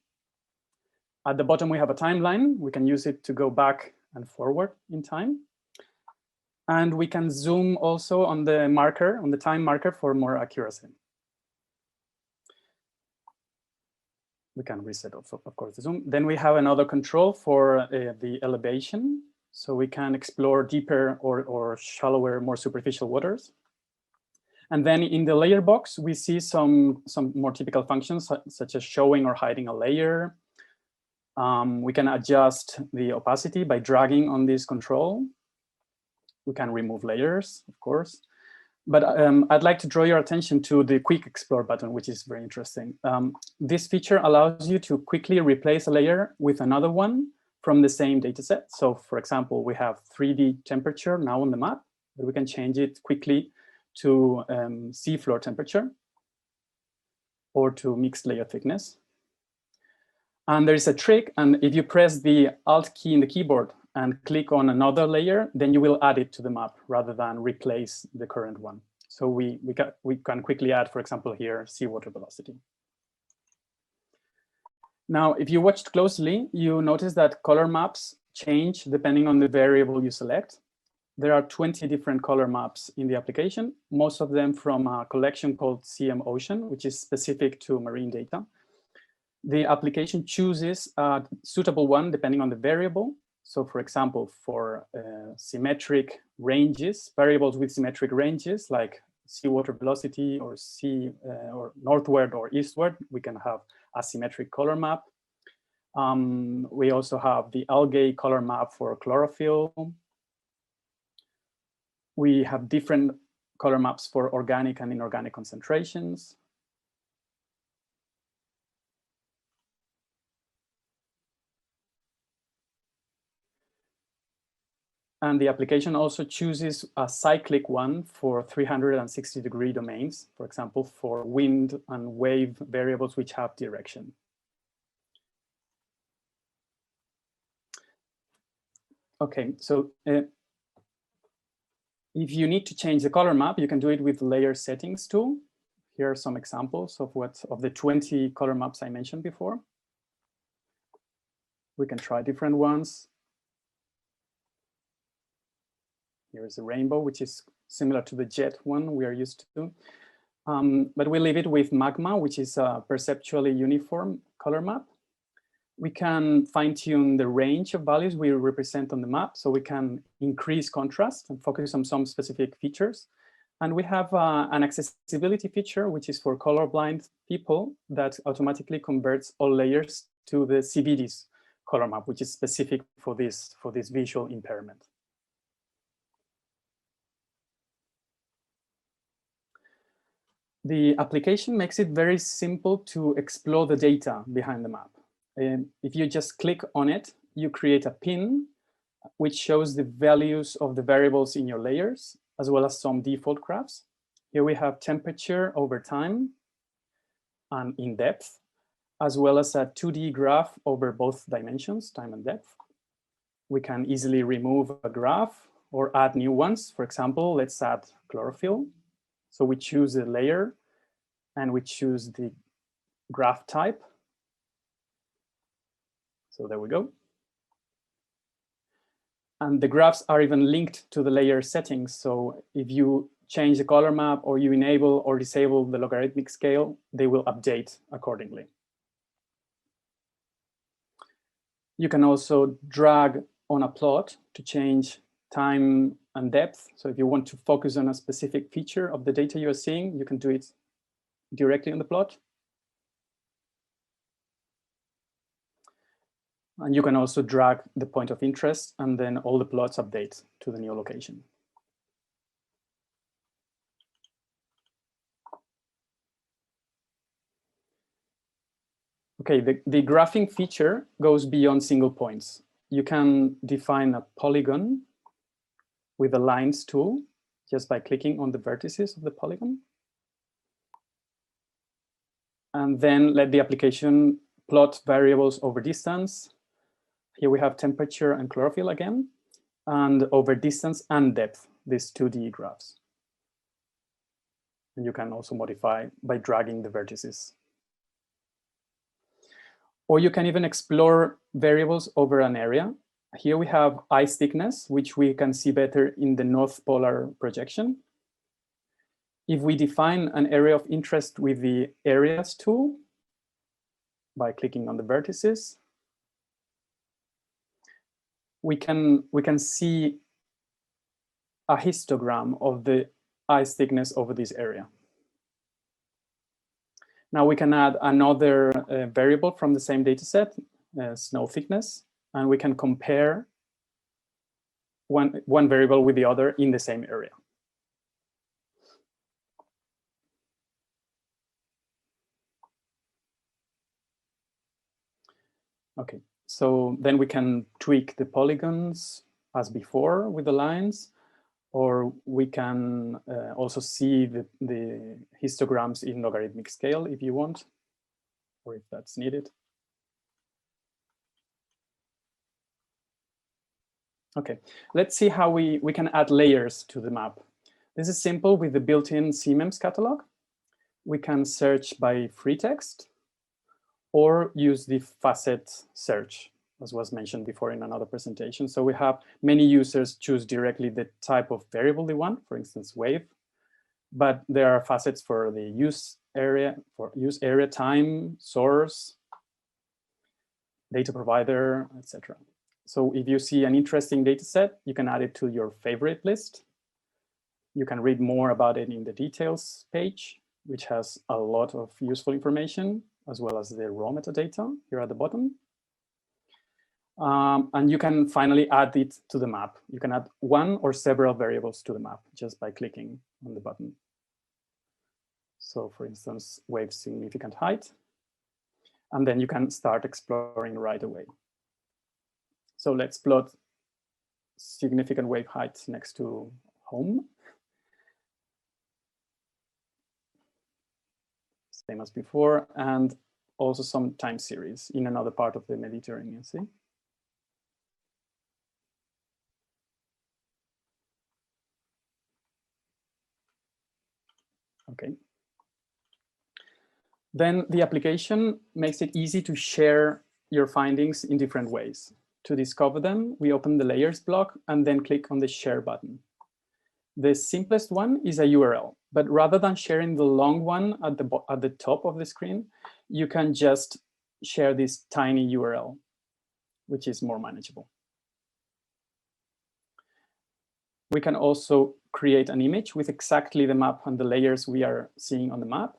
At the bottom, we have a timeline. We can use it to go back and forward in time. And we can zoom also on the marker, on the time marker for more accuracy. We can reset also, of course, the zoom. Then we have another control for the elevation. So we can explore deeper or shallower, more superficial waters. And then in the layer box, we see some more typical functions, such as showing or hiding a layer. We can adjust the opacity by dragging on this control. We can remove layers, of course. But I'd like to draw your attention to the Quick Explore button, which is very interesting. This feature allows you to quickly replace a layer with another one from the same data set. So for example, we have 3D temperature now on the map, but we can change it quickly to seafloor temperature or to mixed layer thickness. And there is a trick, and if you press the Alt key in the keyboard and click on another layer, then you will add it to the map rather than replace the current one. So we can quickly add, for example, here, seawater velocity. Now, if you watched closely, you notice that color maps change depending on the variable you select. There are 20 different color maps in the application, most of them from a collection called CIMAR, which is specific to marine data. The application chooses a suitable one depending on the variable. So for example, for symmetric ranges, variables with symmetric ranges like seawater velocity or or northward or eastward, we can have a symmetric color map. We also have the algae color map for chlorophyll. We have different color maps for organic and inorganic concentrations. And the application also chooses a cyclic one for 360-degree domains, for example, for wind and wave variables which have direction. Okay, so If you need to change the color map, you can do it with the layer settings tool. Here are some examples of the 20 color maps I mentioned before. We can try different ones. Here is a rainbow, which is similar to the jet one we are used to. But we leave it with magma, which is a perceptually uniform color map. We can fine-tune the range of values we represent on the map, so we can increase contrast and focus on some specific features. And we have an accessibility feature, which is for colorblind people, that automatically converts all layers to the CVD's color map, which is specific for this visual impairment. The application makes it very simple to explore the data behind the map. And if you just click on it, you create a pin which shows the values of the variables in your layers, as well as some default graphs. Here we have temperature over time and in depth, as well as a 2D graph over both dimensions, time and depth. We can easily remove a graph or add new ones. For example, let's add chlorophyll. So we choose a layer and we choose the graph type. So there we go. And the graphs are even linked to the layer settings. So if you change the color map or you enable or disable the logarithmic scale, they will update accordingly. You can also drag on a plot to change time and depth. So if you want to focus on a specific feature of the data you're seeing, you can do it directly on the plot. And you can also drag the point of interest, and then all the plots update to the new location. Okay, the graphing feature goes beyond single points. You can define a polygon with the lines tool just by clicking on the vertices of the polygon. And then let the application plot variables over distance. Here we have temperature and chlorophyll again, and over distance and depth, these 2D graphs. And you can also modify by dragging the vertices. Or you can even explore variables over an area. Here we have ice thickness, which we can see better in the North Polar projection. If we define an area of interest with the areas tool by clicking on the vertices, we can see a histogram of the ice thickness over this area. Now we can add another variable from the same data set, snow thickness, and we can compare one variable with the other in the same area. Okay, so then we can tweak the polygons as before with the lines, or we can also see the histograms in logarithmic scale if you want, or if that's needed. Okay, let's see how we can add layers to the map. This is simple with the built-in CMEMS catalog. We can search by free text or use the facet search, as was mentioned before in another presentation. So we have many users choose directly the type of variable they want, for instance, wave, but there are facets for the use area, time, source, data provider, etc. So if you see an interesting data set, you can add it to your favorite list. You can read more about it in the details page, which has a lot of useful information, as well as the raw metadata here at the bottom. And you can finally add it to the map. You can add one or several variables to the map just by clicking on the button. So for instance, wave significant height. And then you can start exploring right away. So let's plot significant wave height next to home. Same as before, and also some time series in another part of the Mediterranean Sea. Okay. Then the application makes it easy to share your findings in different ways. To discover them, we open the layers block and then click on the share button. The simplest one is a URL, but rather than sharing the long one at the top of the screen, you can just share this tiny URL, which is more manageable. We can also create an image with exactly the map and the layers we are seeing on the map.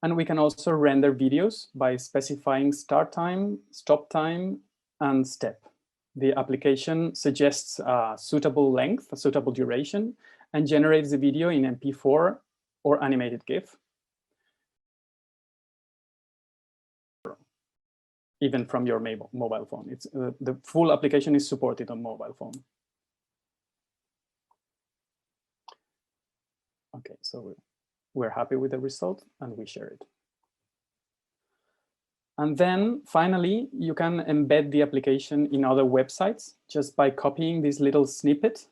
And we can also render videos by specifying start time, stop time, and step. The application suggests a suitable length, a suitable duration, and generates the video in MP4 or animated GIF. Even from your mobile phone. It's, the full application is supported on mobile phone. Okay, so we're happy with the result and we share it. And then finally, you can embed the application in other websites just by copying this little snippet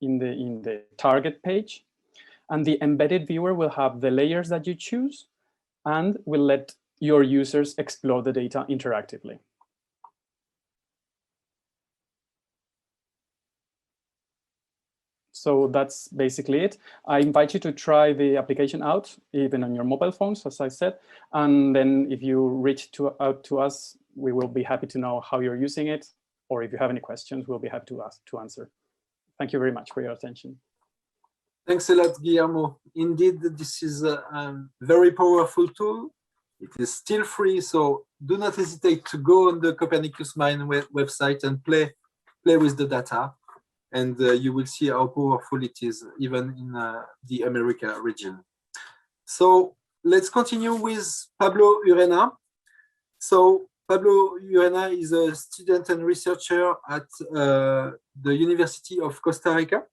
in the target page. And the embedded viewer will have the layers that you choose and will let your users explore the data interactively. So that's basically it. I invite you to try the application out, even on your mobile phones, as I said. And then if you reach out to us, we will be happy to know how you're using it. Or if you have any questions, we'll be happy to answer. Thank you very much for your attention. Thanks a lot, Guillermo. Indeed, this is a very powerful tool. It is still free, so do not hesitate to go on the Copernicus Marine website and play with the data. And you will see how powerful it is, even in the America region. So let's continue with Pablo Ureña. So Pablo Ureña is a student and researcher at the University of Costa Rica.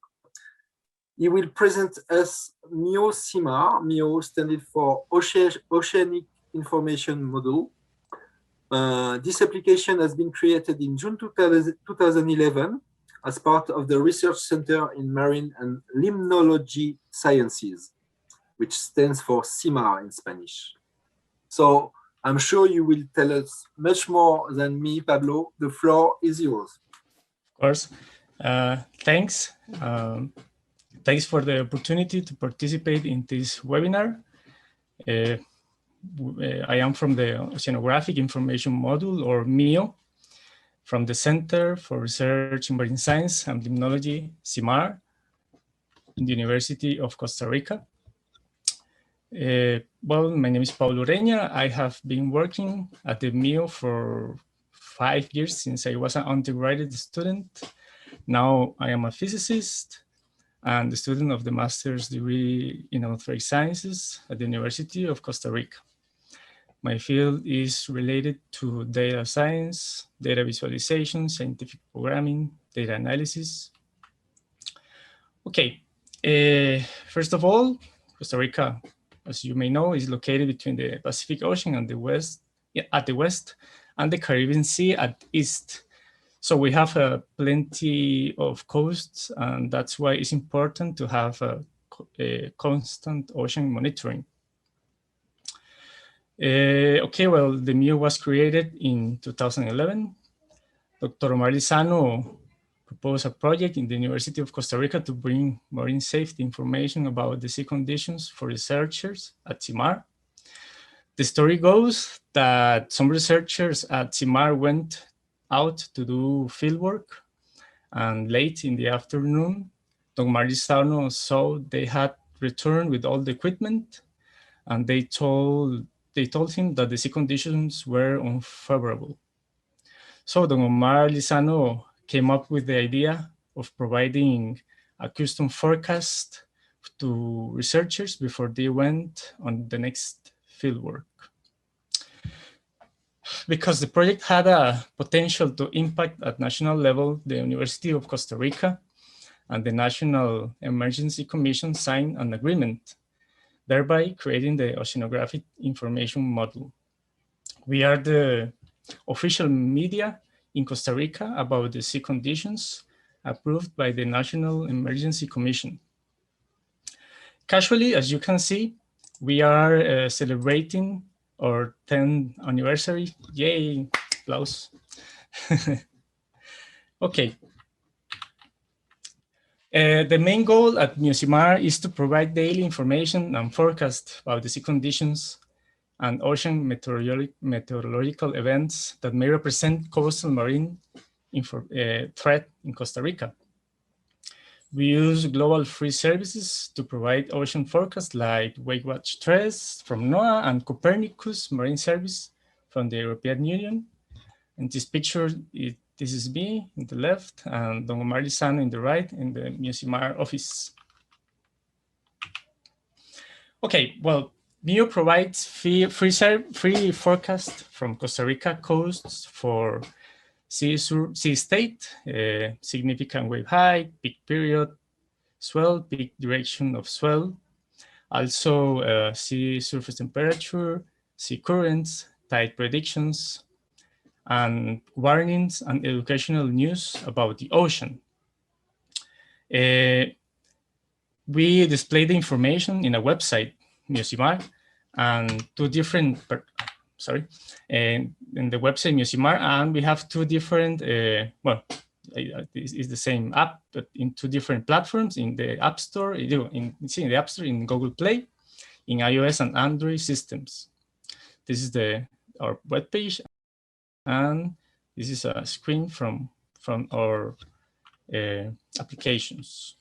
He will present us CIMAR. MIO standing for Oceanic Information Model. This application has been created in June 2011 as part of the Research Center in Marine and Limnology Sciences, which stands for CIMAR in Spanish. So I'm sure you will tell us much more than me, Pablo. The floor is yours. Of course. Thanks. Thanks for the opportunity to participate in this webinar. I am from the Oceanographic Information Module, or MIO, from the Center for Research in Marine Science and Limnology, CIMAR, in the University of Costa Rica. Well, my name is Pablo Ureña. I have been working at the MIO for 5 years since I was an undergraduate student. Now I am a physicist and a student of the master's degree in atmospheric sciences at the University of Costa Rica. My field is related to data science, data visualization, scientific programming, data analysis. Okay, first of all, Costa Rica, as you may know, is located between the Pacific Ocean and the west, at the west, and the Caribbean Sea at east. So we have plenty of coasts, and that's why it's important to have a constant ocean monitoring. Okay, well, the MIO was created in 2011. Dr. Omar Lizano proposed a project in the University of Costa Rica to bring marine safety information about the sea conditions for researchers at CIMAR. The story goes that some researchers at CIMAR went out to do fieldwork, and late in the afternoon, Dr. Omar Lizano saw they had returned with all the equipment, and they told him that the sea conditions were unfavorable. So Don Omar Lizano came up with the idea of providing a custom forecast to researchers before they went on the next fieldwork. Because the project had a potential to impact at national level, the University of Costa Rica and the National Emergency Commission signed an agreement, thereby creating the Oceanographic Information Model. We are the official media in Costa Rica about the sea conditions approved by the National Emergency Commission. casually, as you can see, we are celebrating our 10th anniversary. Yay, applause. Okay. The main goal at CIMAR is to provide daily information and forecast about the sea conditions and ocean meteorological events that may represent coastal marine threat in Costa Rica. We use global free services to provide ocean forecasts like WakeWatch 3 from NOAA and Copernicus Marine Service from the European Union. And this picture, this is me in the left and Don Omar Lizano in the right in the CIMAR office. Okay, well, MIO provides free forecast from Costa Rica coasts for sea state, significant wave height, peak period, swell, peak direction of swell, also sea surface temperature, sea currents, tide predictions, and warnings and educational news about the ocean. We display the information in a website, CIMAR, and two different, in the website CIMAR, and we have two different, well, it's the same app, but in two different platforms, in the App Store, in the App Store, in Google Play, in iOS and Android systems. This is our webpage, and this is a screen from our applications.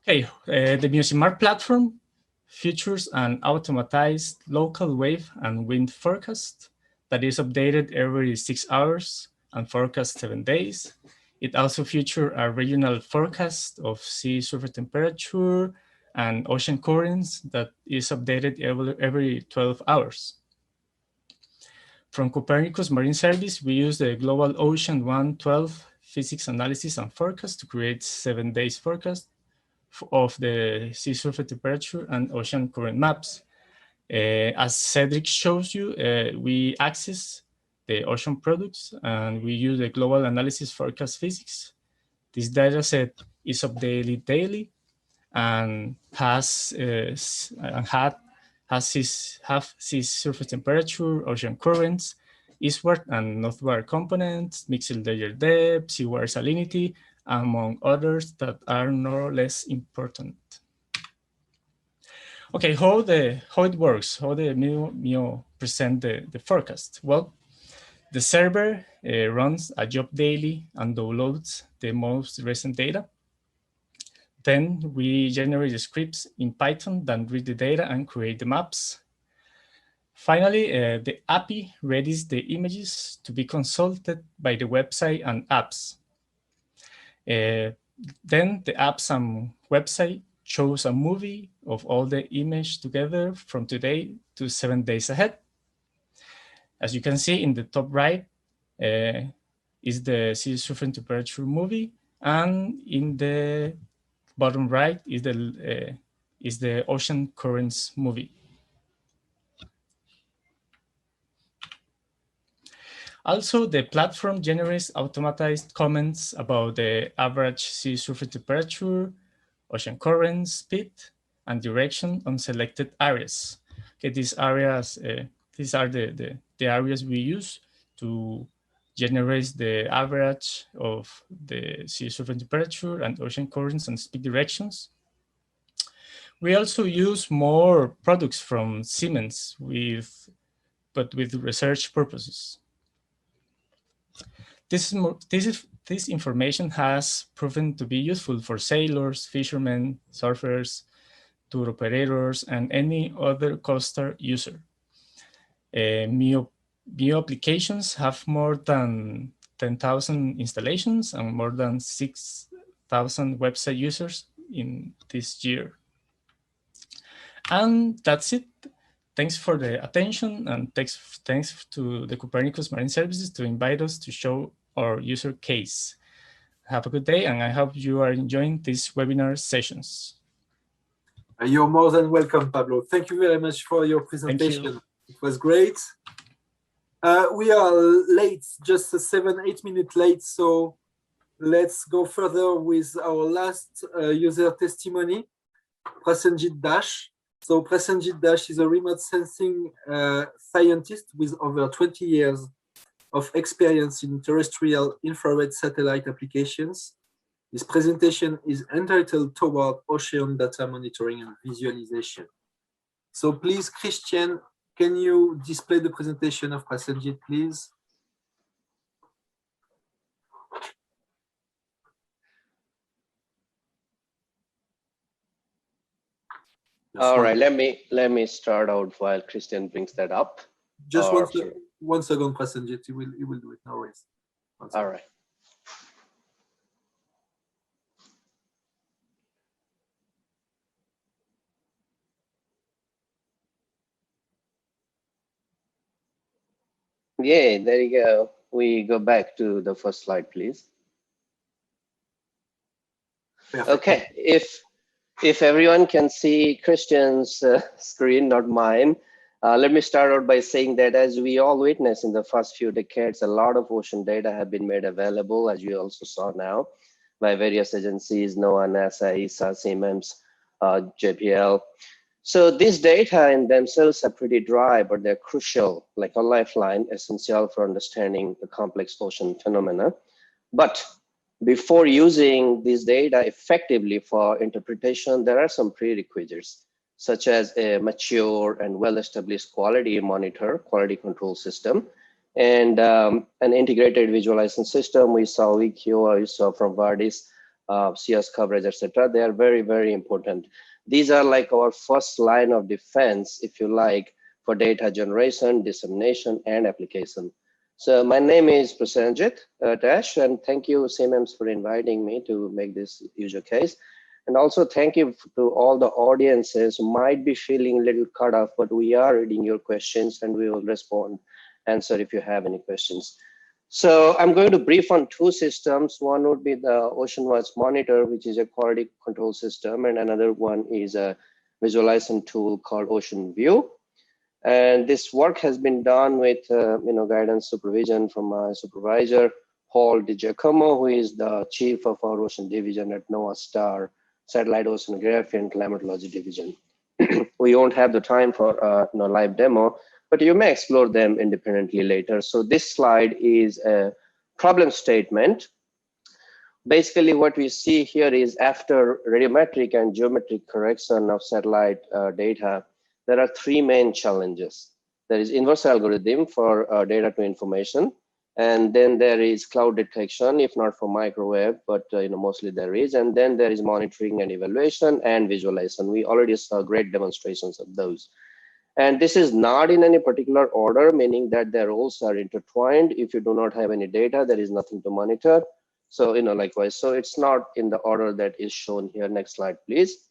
Okay, the CIMAR platform features an automatized local wave and wind forecast that is updated every 6 hours and forecast 7 days. It also features a regional forecast of sea surface temperature and ocean currents that is updated every 12 hours. From Copernicus Marine Service, we use the Global Ocean 112 physics analysis and forecast to create 7 days forecast of the sea surface temperature and ocean current maps. As Cedric shows you, we access the ocean products and we use the global analysis forecast physics. This data set is updated daily and has sea surface temperature, ocean currents, eastward and northward components, mixed layer depth, seawater salinity, among others that are more or less important. Okay, how it works, how the MIO present the forecast? Well, the server runs a job daily and downloads the most recent data. Then we generate the scripts in Python that read the data and create the maps. Finally, the API readies the images to be consulted by the website and apps. Then the apps and website shows a movie of all the images together from today to 7 days ahead. As you can see in the top right is the sea surface temperature movie, and in the bottom right is the ocean currents movie. Also, the platform generates automatized comments about the average sea surface temperature, ocean current speed, and direction on selected areas. Okay, these areas, these are the areas we use to generate the average of the sea surface temperature and ocean currents and speed directions. We also use more products from Siemens, but with research purposes. This information has proven to be useful for sailors, fishermen, surfers, tour operators, and any other coastal user. MIO applications have more than 10,000 installations and more than 6,000 website users in this year. And that's it. Thanks for the attention, and thanks to the Copernicus Marine Services to invite us to show our user case. Have a good day, and I hope you are enjoying these webinar sessions. You're more than welcome, Pablo. Thank you very much for your presentation. It was great. We are late, just 7-8 minutes late, so let's go further with our last user testimony, Prasenjit Dash. So Prasenjit Dash is a remote sensing scientist with over 20 years of experience in terrestrial infrared satellite applications. This presentation is entitled toward ocean data monitoring and visualization. So please, Christian, can you display the presentation of Prasenjit, please? All right, let me start out while Christian brings that up. Just one second, Prasenjit. You will do it. No worries. All right. Yeah, there you go. We go back to the first slide, please. Perfect. Okay, if everyone can see Christian's screen, not mine, let me start out by saying that as we all witness in the first few decades, a lot of ocean data have been made available, as you also saw now, by various agencies, NOAA, NASA, ESA, CIMAR, JPL. So these data in themselves are pretty dry, but they're crucial, like a lifeline, essential for understanding the complex ocean phenomena. But before using this data effectively for interpretation, there are some prerequisites, such as a mature and well-established quality monitor, quality control system, and an integrated visualization system. We saw VQ, we saw from Vardis, CS coverage, etc. They are very, very important. These are like our first line of defense, if you like, for data generation, dissemination, and application. So my name is Prasenjit Dash, and thank you, CIMAR, for inviting me to make this user case. And also thank you to all the audiences who might be feeling a little cut off, but we are reading your questions and we will answer if you have any questions. So I'm going to brief on two systems. One would be the OceanWatch Monitor, which is a quality control system, and another one is a visualization tool called Ocean View. And this work has been done with guidance supervision from my supervisor, Paul DiGiacomo, who is the chief of our ocean division at NOAA STAR, Satellite Oceanography and Climatology Division. We won't have the time for live demo, but you may explore them independently later. So this slide is a problem statement. Basically, what we see here is after radiometric and geometric correction of satellite data, there are three main challenges. There is inverse algorithm for data to information, and then there is cloud detection, if not for microwave, but mostly there is, and then there is monitoring and evaluation and visualization. We already saw great demonstrations of those. And this is not in any particular order, meaning that their roles are intertwined. If you do not have any data, there is nothing to monitor. So, likewise, so it's not in the order that is shown here. Next slide, please.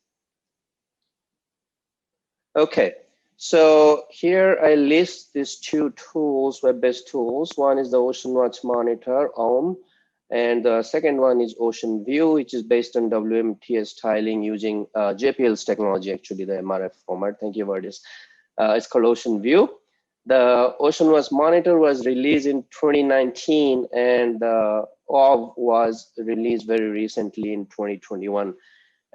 Okay, so here I list these two tools, web-based tools. One is the OceanWatch Monitor, OM, and the second one is Ocean View, which is based on WMTS tiling using JPL's technology, actually, the MRF format. Thank you for this. It's called Ocean View. The OceanWatch Monitor was released in 2019, and the OV was released very recently in 2021.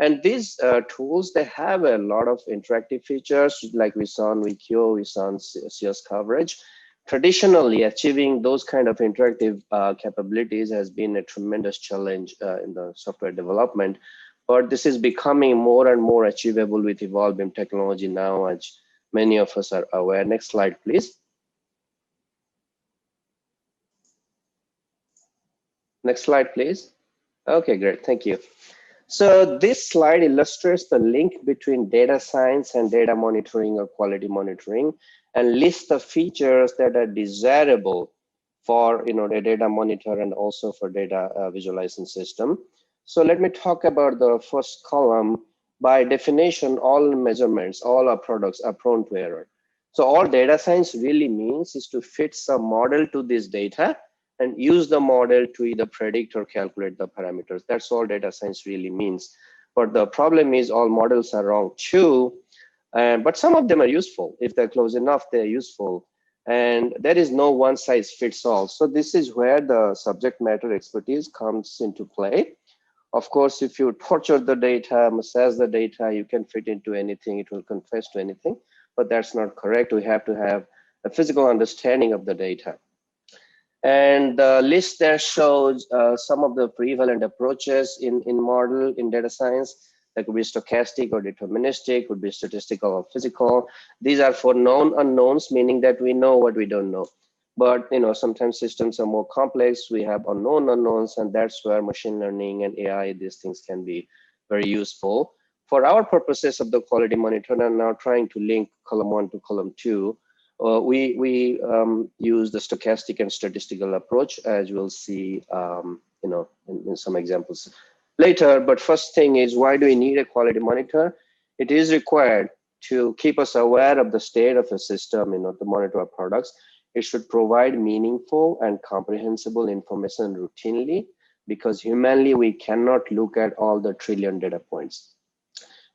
And these tools, they have a lot of interactive features, like we saw on VQ, we saw on CS coverage. Traditionally, achieving those kind of interactive capabilities has been a tremendous challenge in the software development. But this is becoming more and more achievable with evolving technology now, as many of us are aware. Next slide, please. Next slide, please. Okay, great, thank you. So this slide illustrates the link between data science and data monitoring or quality monitoring, and lists the features that are desirable for the data monitor and also for data visualization system. So let me talk about the first column. By definition, all measurements, all our products are prone to error. So all data science really means is to fit some model to this data and use the model to either predict or calculate the parameters. That's all data science really means. But the problem is all models are wrong too, but some of them are useful. If they're close enough, they're useful. And there is no one size fits all. So this is where the subject matter expertise comes into play. Of course, if you torture the data, massage the data, you can fit into anything, it will confess to anything, but that's not correct. We have to have a physical understanding of the data. And the list there shows some of the prevalent approaches in model in data science. That could be stochastic or deterministic, could be statistical or physical. These are for known unknowns, meaning that we know what we don't know. But sometimes systems are more complex. We have unknown unknowns, and that's where machine learning and AI, these things can be very useful. For our purposes of the quality monitor, I'm now trying to link column 1 to column 2. We use the stochastic and statistical approach, as we'll see, in some examples later. But first thing is, why do we need a quality monitor? It is required to keep us aware of the state of a system, to monitor our products. It should provide meaningful and comprehensible information routinely, because humanly we cannot look at all the trillion data points.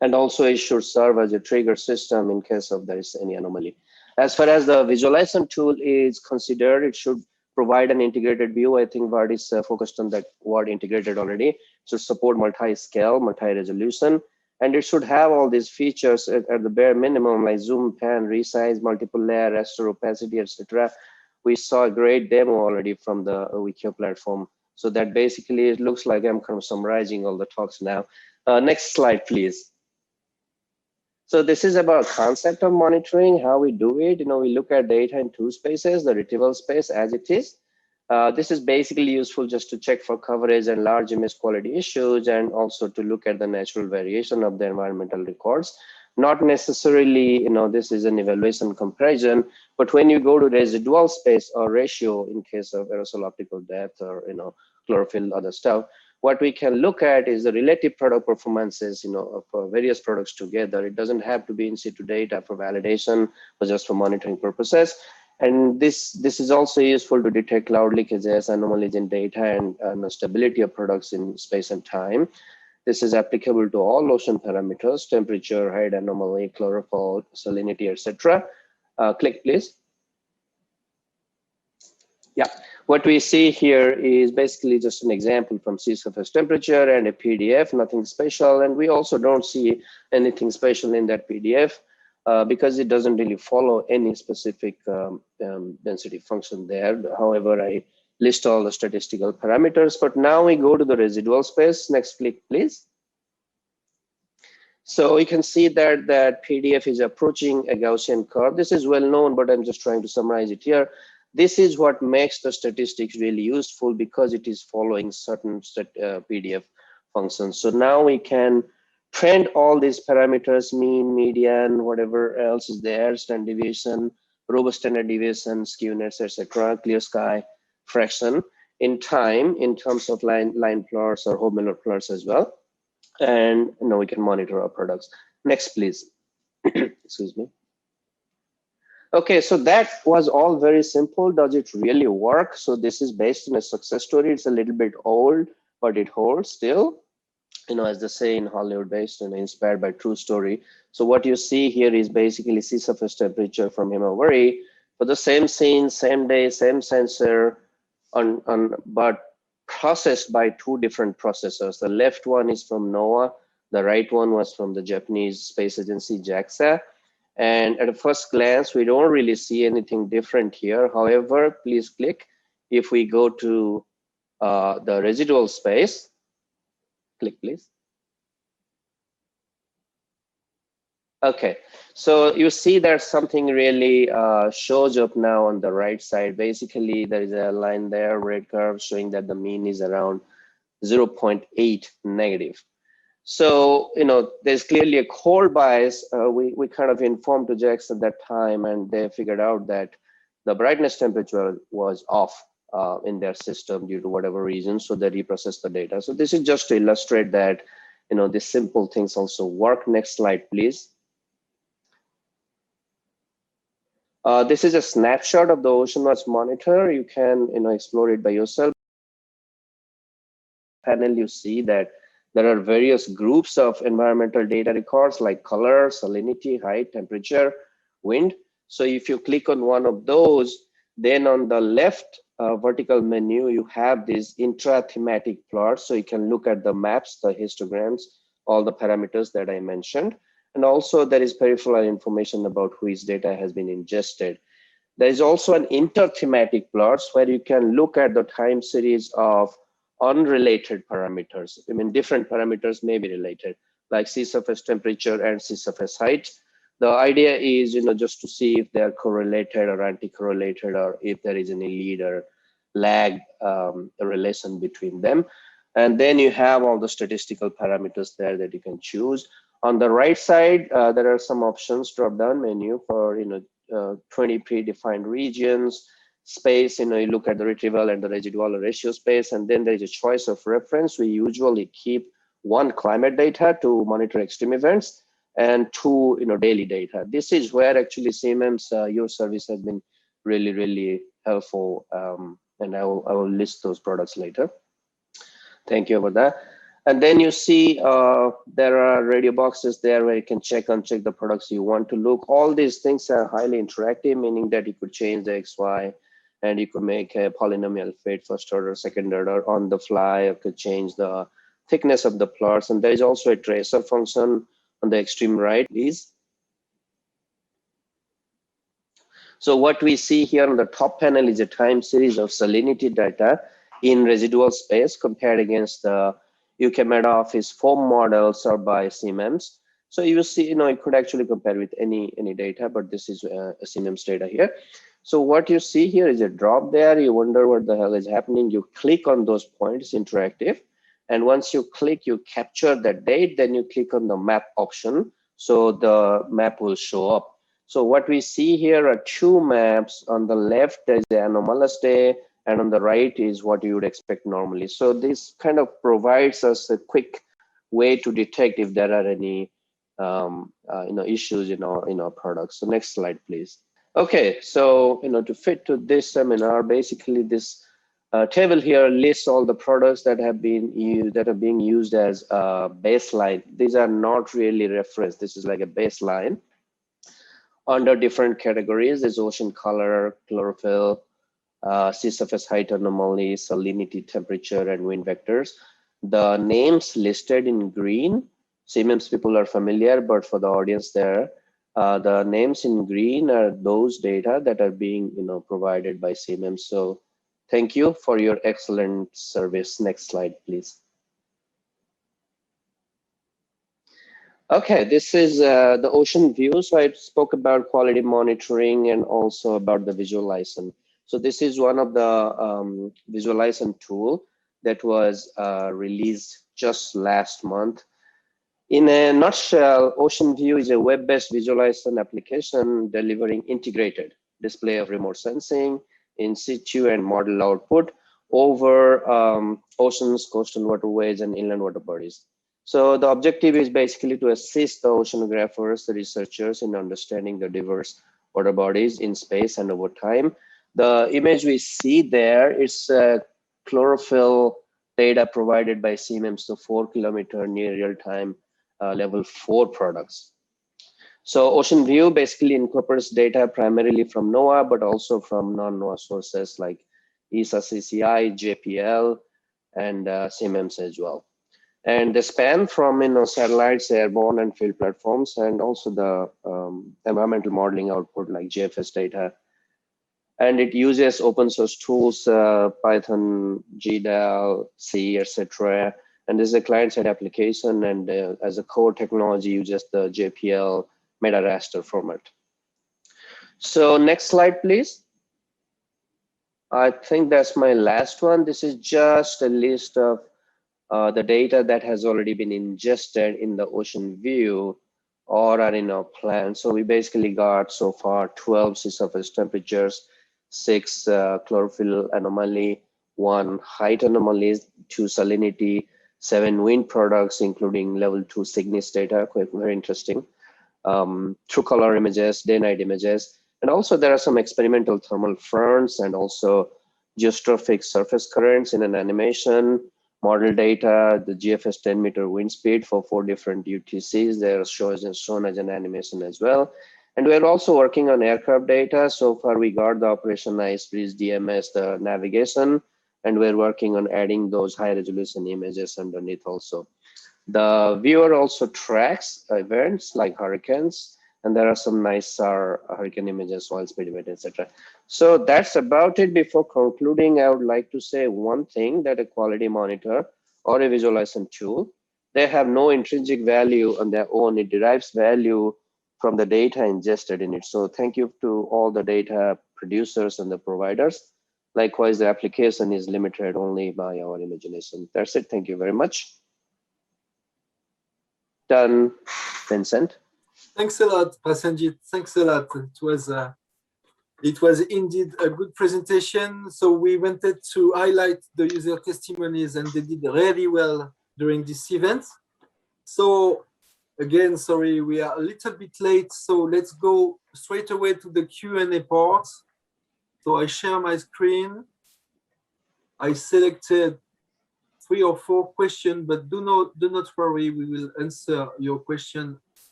And also it should serve as a trigger system in case of there is any anomaly. As far as the visualization tool is considered, it should provide an integrated view. I think Vard is focused on that word integrated already. It should support multi-scale, multi-resolution, and it should have all these features at the bare minimum, like zoom, pan, resize, multiple layer, raster, opacity, etc. We saw a great demo already from the Wikio platform. So that basically, it looks like I'm kind of summarizing all the talks now. Next slide, please. So this is about concept of monitoring, how we do it. We look at data in two spaces, the retrieval space as it is. This is basically useful just to check for coverage and large image quality issues, and also to look at the natural variation of the environmental records. Not necessarily, this is an evaluation comparison, but when you go to residual space or ratio in case of aerosol optical depth or, chlorophyll, other stuff, what we can look at is the relative product performances, of various products together. It doesn't have to be in situ data for validation, but just for monitoring purposes. And this is also useful to detect cloud leakages, anomalies in data, and stability of products in space and time. This is applicable to all ocean parameters: temperature, height anomaly, chlorophyll, salinity, etc. Click, please. Yeah, what we see here is basically just an example from sea surface temperature and a PDF, nothing special. And we also don't see anything special in that PDF because it doesn't really follow any specific density function there. However, I list all the statistical parameters, but now we go to the residual space. Next click, please. So you can see that PDF is approaching a Gaussian curve. This is well known, but I'm just trying to summarize it here. This is what makes the statistics really useful, because it is following certain PDF functions. So now we can trend all these parameters, mean, median, whatever else is there, standard deviation, robust standard deviation, skewness, etc., clear sky, fraction, in time, in terms of line plots or whole plots as well. And now we can monitor our products. Next, please. Excuse me. Okay, so that was all very simple. Does it really work? So this is based on a success story. It's a little bit old, but it holds still. As they say in Hollywood, based and inspired by true story. So what you see here is basically sea surface temperature from Himawari for the same scene, same day, same sensor, but processed by two different processors. The left one is from NOAA. The right one was from the Japanese space agency, JAXA. And at a first glance, we don't really see anything different here. However, please click. If we go to the residual space, click, please. Okay, so you see that something really shows up now on the right side. Basically, there is a line there, red curve, showing that the mean is around 0.8 negative. So, there's clearly a core bias. We kind of informed to JAX at that time, and they figured out that the brightness temperature was off in their system due to whatever reason. So they reprocessed the data. So this is just to illustrate that, these simple things also work. Next slide, please. This is a snapshot of the OceanWatch monitor. You can, explore it by yourself. Panel, you see that there are various groups of environmental data records like color, salinity, height, temperature, wind. So if you click on one of those, then on the left vertical menu, you have these intra-thematic plots. So you can look at the maps, the histograms, all the parameters that I mentioned. And also there is peripheral information about which data has been ingested. There is also an inter-thematic plots where you can look at the time series of unrelated parameters. I mean, different parameters may be related, like sea surface temperature and sea surface height. The idea is, just to see if they are correlated or anti-correlated, or if there is any lead or lag relation between them. And then you have all the statistical parameters there that you can choose. On the right side, there are some options, drop-down menu for 20 predefined regions, space. You look at the retrieval and the residual ratio space, and then there is a choice of reference. We usually keep 1 climate data to monitor extreme events, and 2 daily data. This is where actually CIMAR's your service has been really, really helpful, and I will list those products later. Thank you for that. And then you see there are radio boxes there where you can check, uncheck the products you want to look. All these things are highly interactive, meaning that you could change the XY, and you could make a polynomial fit, first order, second order on the fly. You could change the thickness of the plots. And there is also a tracer function on the extreme right, please. So what we see here on the top panel is a time series of salinity data in residual space compared against the UK Met Office foam models or by CIMAR's. So you see, you could actually compare with any data, but this is a CIMAR's data here. So what you see here is a drop there. You wonder what the hell is happening. You click on those points, interactive. And once you click, you capture the date, then you click on the map option. So the map will show up. So what we see here are 2 maps. On the left, there's the anomalous day, and on the right is what you would expect normally. So this kind of provides us a quick way to detect if there are any issues in our products. So next slide, please. Okay, so to fit to this seminar, basically this table here lists all the products that have been used, that are being used as a baseline. These are not really referenced. This is like a baseline under different categories. There's ocean color, chlorophyll, sea surface height anomaly, salinity, temperature, and wind vectors. The names listed in green, CIMAR's people are familiar, but for the audience there, the names in green are those data that are being provided by CIMAR. So thank you for your excellent service. Next slide, please. Okay, this is the ocean view. So I spoke about quality monitoring and also about the visualization. So this is one of the visualization tool that was released just last month. In a nutshell, Ocean View is a web-based visualization application delivering integrated display of remote sensing, in situ and model output over oceans, coastal waterways, and inland water bodies. So the objective is basically to assist the oceanographers, the researchers in understanding the diverse water bodies in space and over time. The image we see there is chlorophyll data provided by CIMAR's, the 4 kilometer near real-time level 4 products. So Ocean View basically incorporates data primarily from NOAA, but also from non-NOAA sources like ESA, CCI, JPL, and CIMAR's as well. And they span from satellites, airborne and field platforms, and also the environmental modeling output like GFS data. And it uses open source tools, Python, GDAL, C, etc. And this is a client-side application, and as a core technology uses the JPL meta raster format. So next slide, please. I think that's my last one. This is just a list of the data that has already been ingested in the Ocean View or are in our plan. So we basically got so far 12 sea surface temperatures, 6 chlorophyll anomaly, 1 height anomalies, 2 salinity, 7 wind products, including level 2 Cygnus data, quite very interesting. True color images, day-night images, and also there are some experimental thermal fronts and also geostrophic surface currents in an animation, model data, the GFS 10-meter wind speed for 4 different UTCs. They are shown as an animation as well. And we're also working on aircraft data. So far, we got the operation ice breeze, DMS, the navigation, and we're working on adding those high resolution images underneath also. The viewer also tracks events like hurricanes, and there are some nice hurricane images, oil spill event, etc. So that's about it. Before concluding, I would like to say one thing, that a quality monitor or a visualization tool, they have no intrinsic value on their own. It derives value from the data ingested in it. So thank you to all the data producers and the providers. Likewise, the application is limited only by our imagination. That's it. Thank you very much. Done, Vincent. Thanks a lot, Prasenjit. Thanks a lot. It was indeed a good presentation. So we wanted to highlight the user testimonies, and they did really well during this event. So again, sorry, we are a little bit late. So let's go straight away to the Q&A part. So I share my screen. I selected 3 or 4 questions, but do not worry. We will answer your question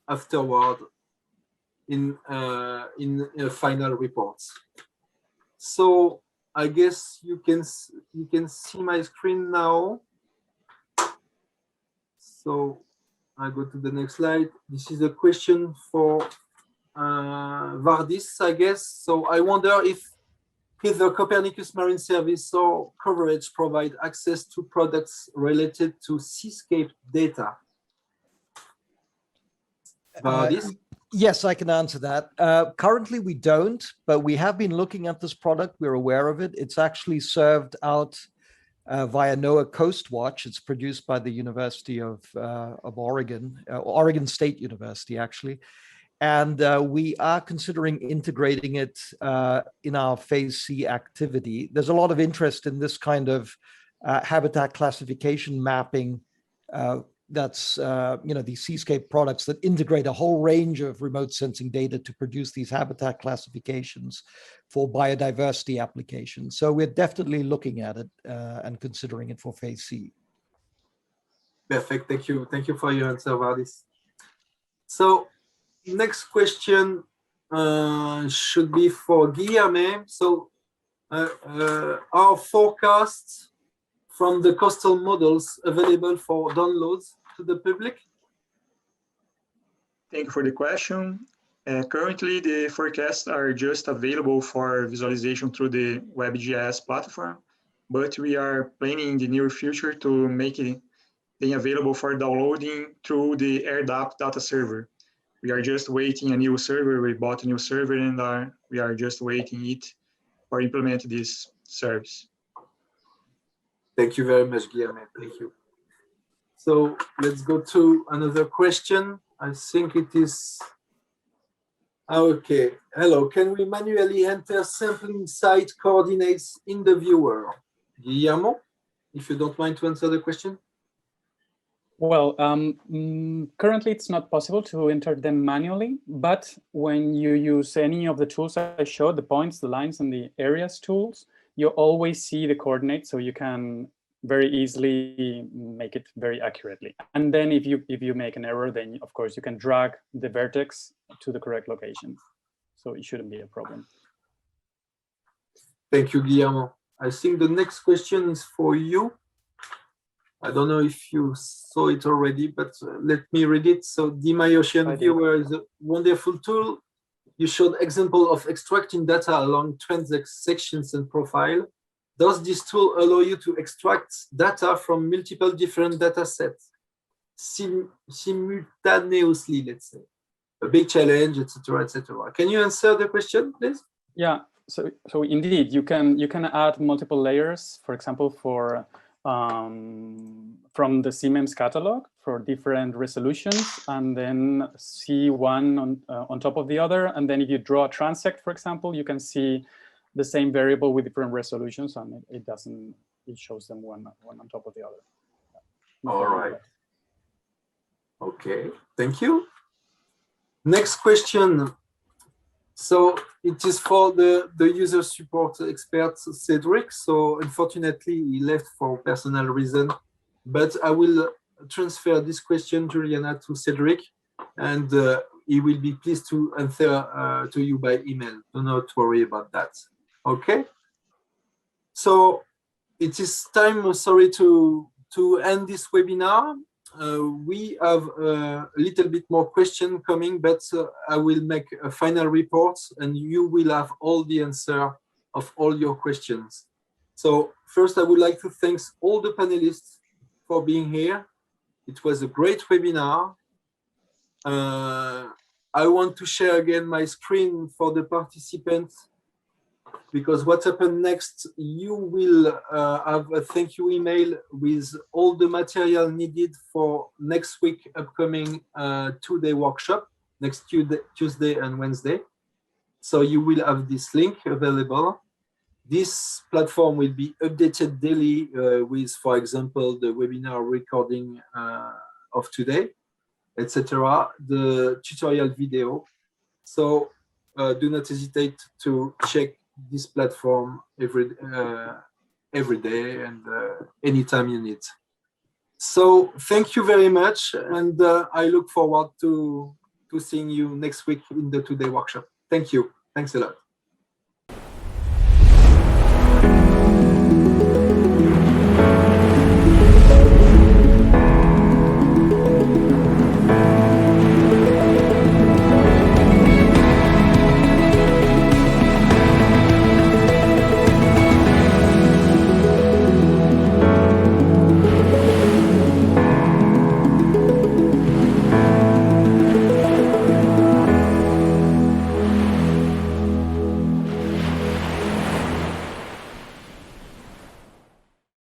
afterward in final reports. So I guess you can see my screen now. So I go to the next slide. This is a question for Vardis, I guess. So I wonder if the Copernicus Marine Service or coverage provide access to products related to seascape data. Yes, I can answer that. Currently, we don't, but we have been looking at this product. We're aware of it. It's actually served out via NOAA Coast Watch. It's produced by the University of Oregon, Oregon State University, actually. And we are considering integrating it in our Phase C activity. There's a lot of interest in this kind of habitat classification mapping that's, these seascape products that integrate a whole range of remote sensing data to produce these habitat classifications for biodiversity applications. So we're definitely looking at it and considering it for Phase C. Perfect. Thank you. Thank you for your answer, Vardis. So next question should be for Guilherme. So are forecasts from the coastal models available for downloads to the public? Thank you for the question. Currently, the forecasts are just available for visualization through the WebGIS platform, but we are planning in the near future to make it available for downloading through the AirDAP data server. We are just waiting a new server. We bought a new server, and we are just waiting it for implement this service. Thank you very much, Guilherme. Thank you. So let's go to another question. I think it is, okay. Hello, can we manually enter sampling site coordinates in the viewer? Guillermo, if you don't mind to answer the question. Well, currently it's not possible to enter them manually, but when you use any of the tools I showed, the points, the lines, and the areas tools, you always see the coordinates, so you can very easily make it very accurately. And then if you make an error, then of course you can drag the vertex to the correct location. So it shouldn't be a problem. Thank you, Guillermo. I think the next question is for you. I don't know if you saw it already, but let me read it. So the MyOcean viewer is a wonderful tool. You showed example of extracting data along transect sections and profile. Does this tool allow you to extract data from multiple different data sets simultaneously, let's say? A big challenge, etc., etc. Can you answer the question, please? Yeah, so indeed, you can add multiple layers, for example, for from the CIMAR catalog for different resolutions, and then see one on top of the other. And then if you draw a transect, for example, you can see the same variable with different resolutions, and it shows them one on top of the other. All right. Okay, thank you. Next question. So it is for the user support expert, Cedric. So unfortunately, he left for personal reason, but I will transfer this question, Juliana, to Cedric. And he will be pleased to answer to you by email. Do not worry about that. Okay. So it is time, sorry, to end this webinar. We have a little bit more question coming, but I will make a final report and you will have all the answer of all your questions. So first, I would like to thank all the panelists for being here. It was a great webinar. I want to share again my screen for the participants, because what happened next, you will have a thank you email with all the material needed for next week upcoming two-day workshop, next Tuesday and Wednesday. So you will have this link available. This platform will be updated daily with, for example, the webinar recording of today, etc., the tutorial video. So do not hesitate to check this platform every day and anytime you need. So thank you very much, and I look forward to seeing you next week in the two-day workshop. Thank you. Thanks a lot.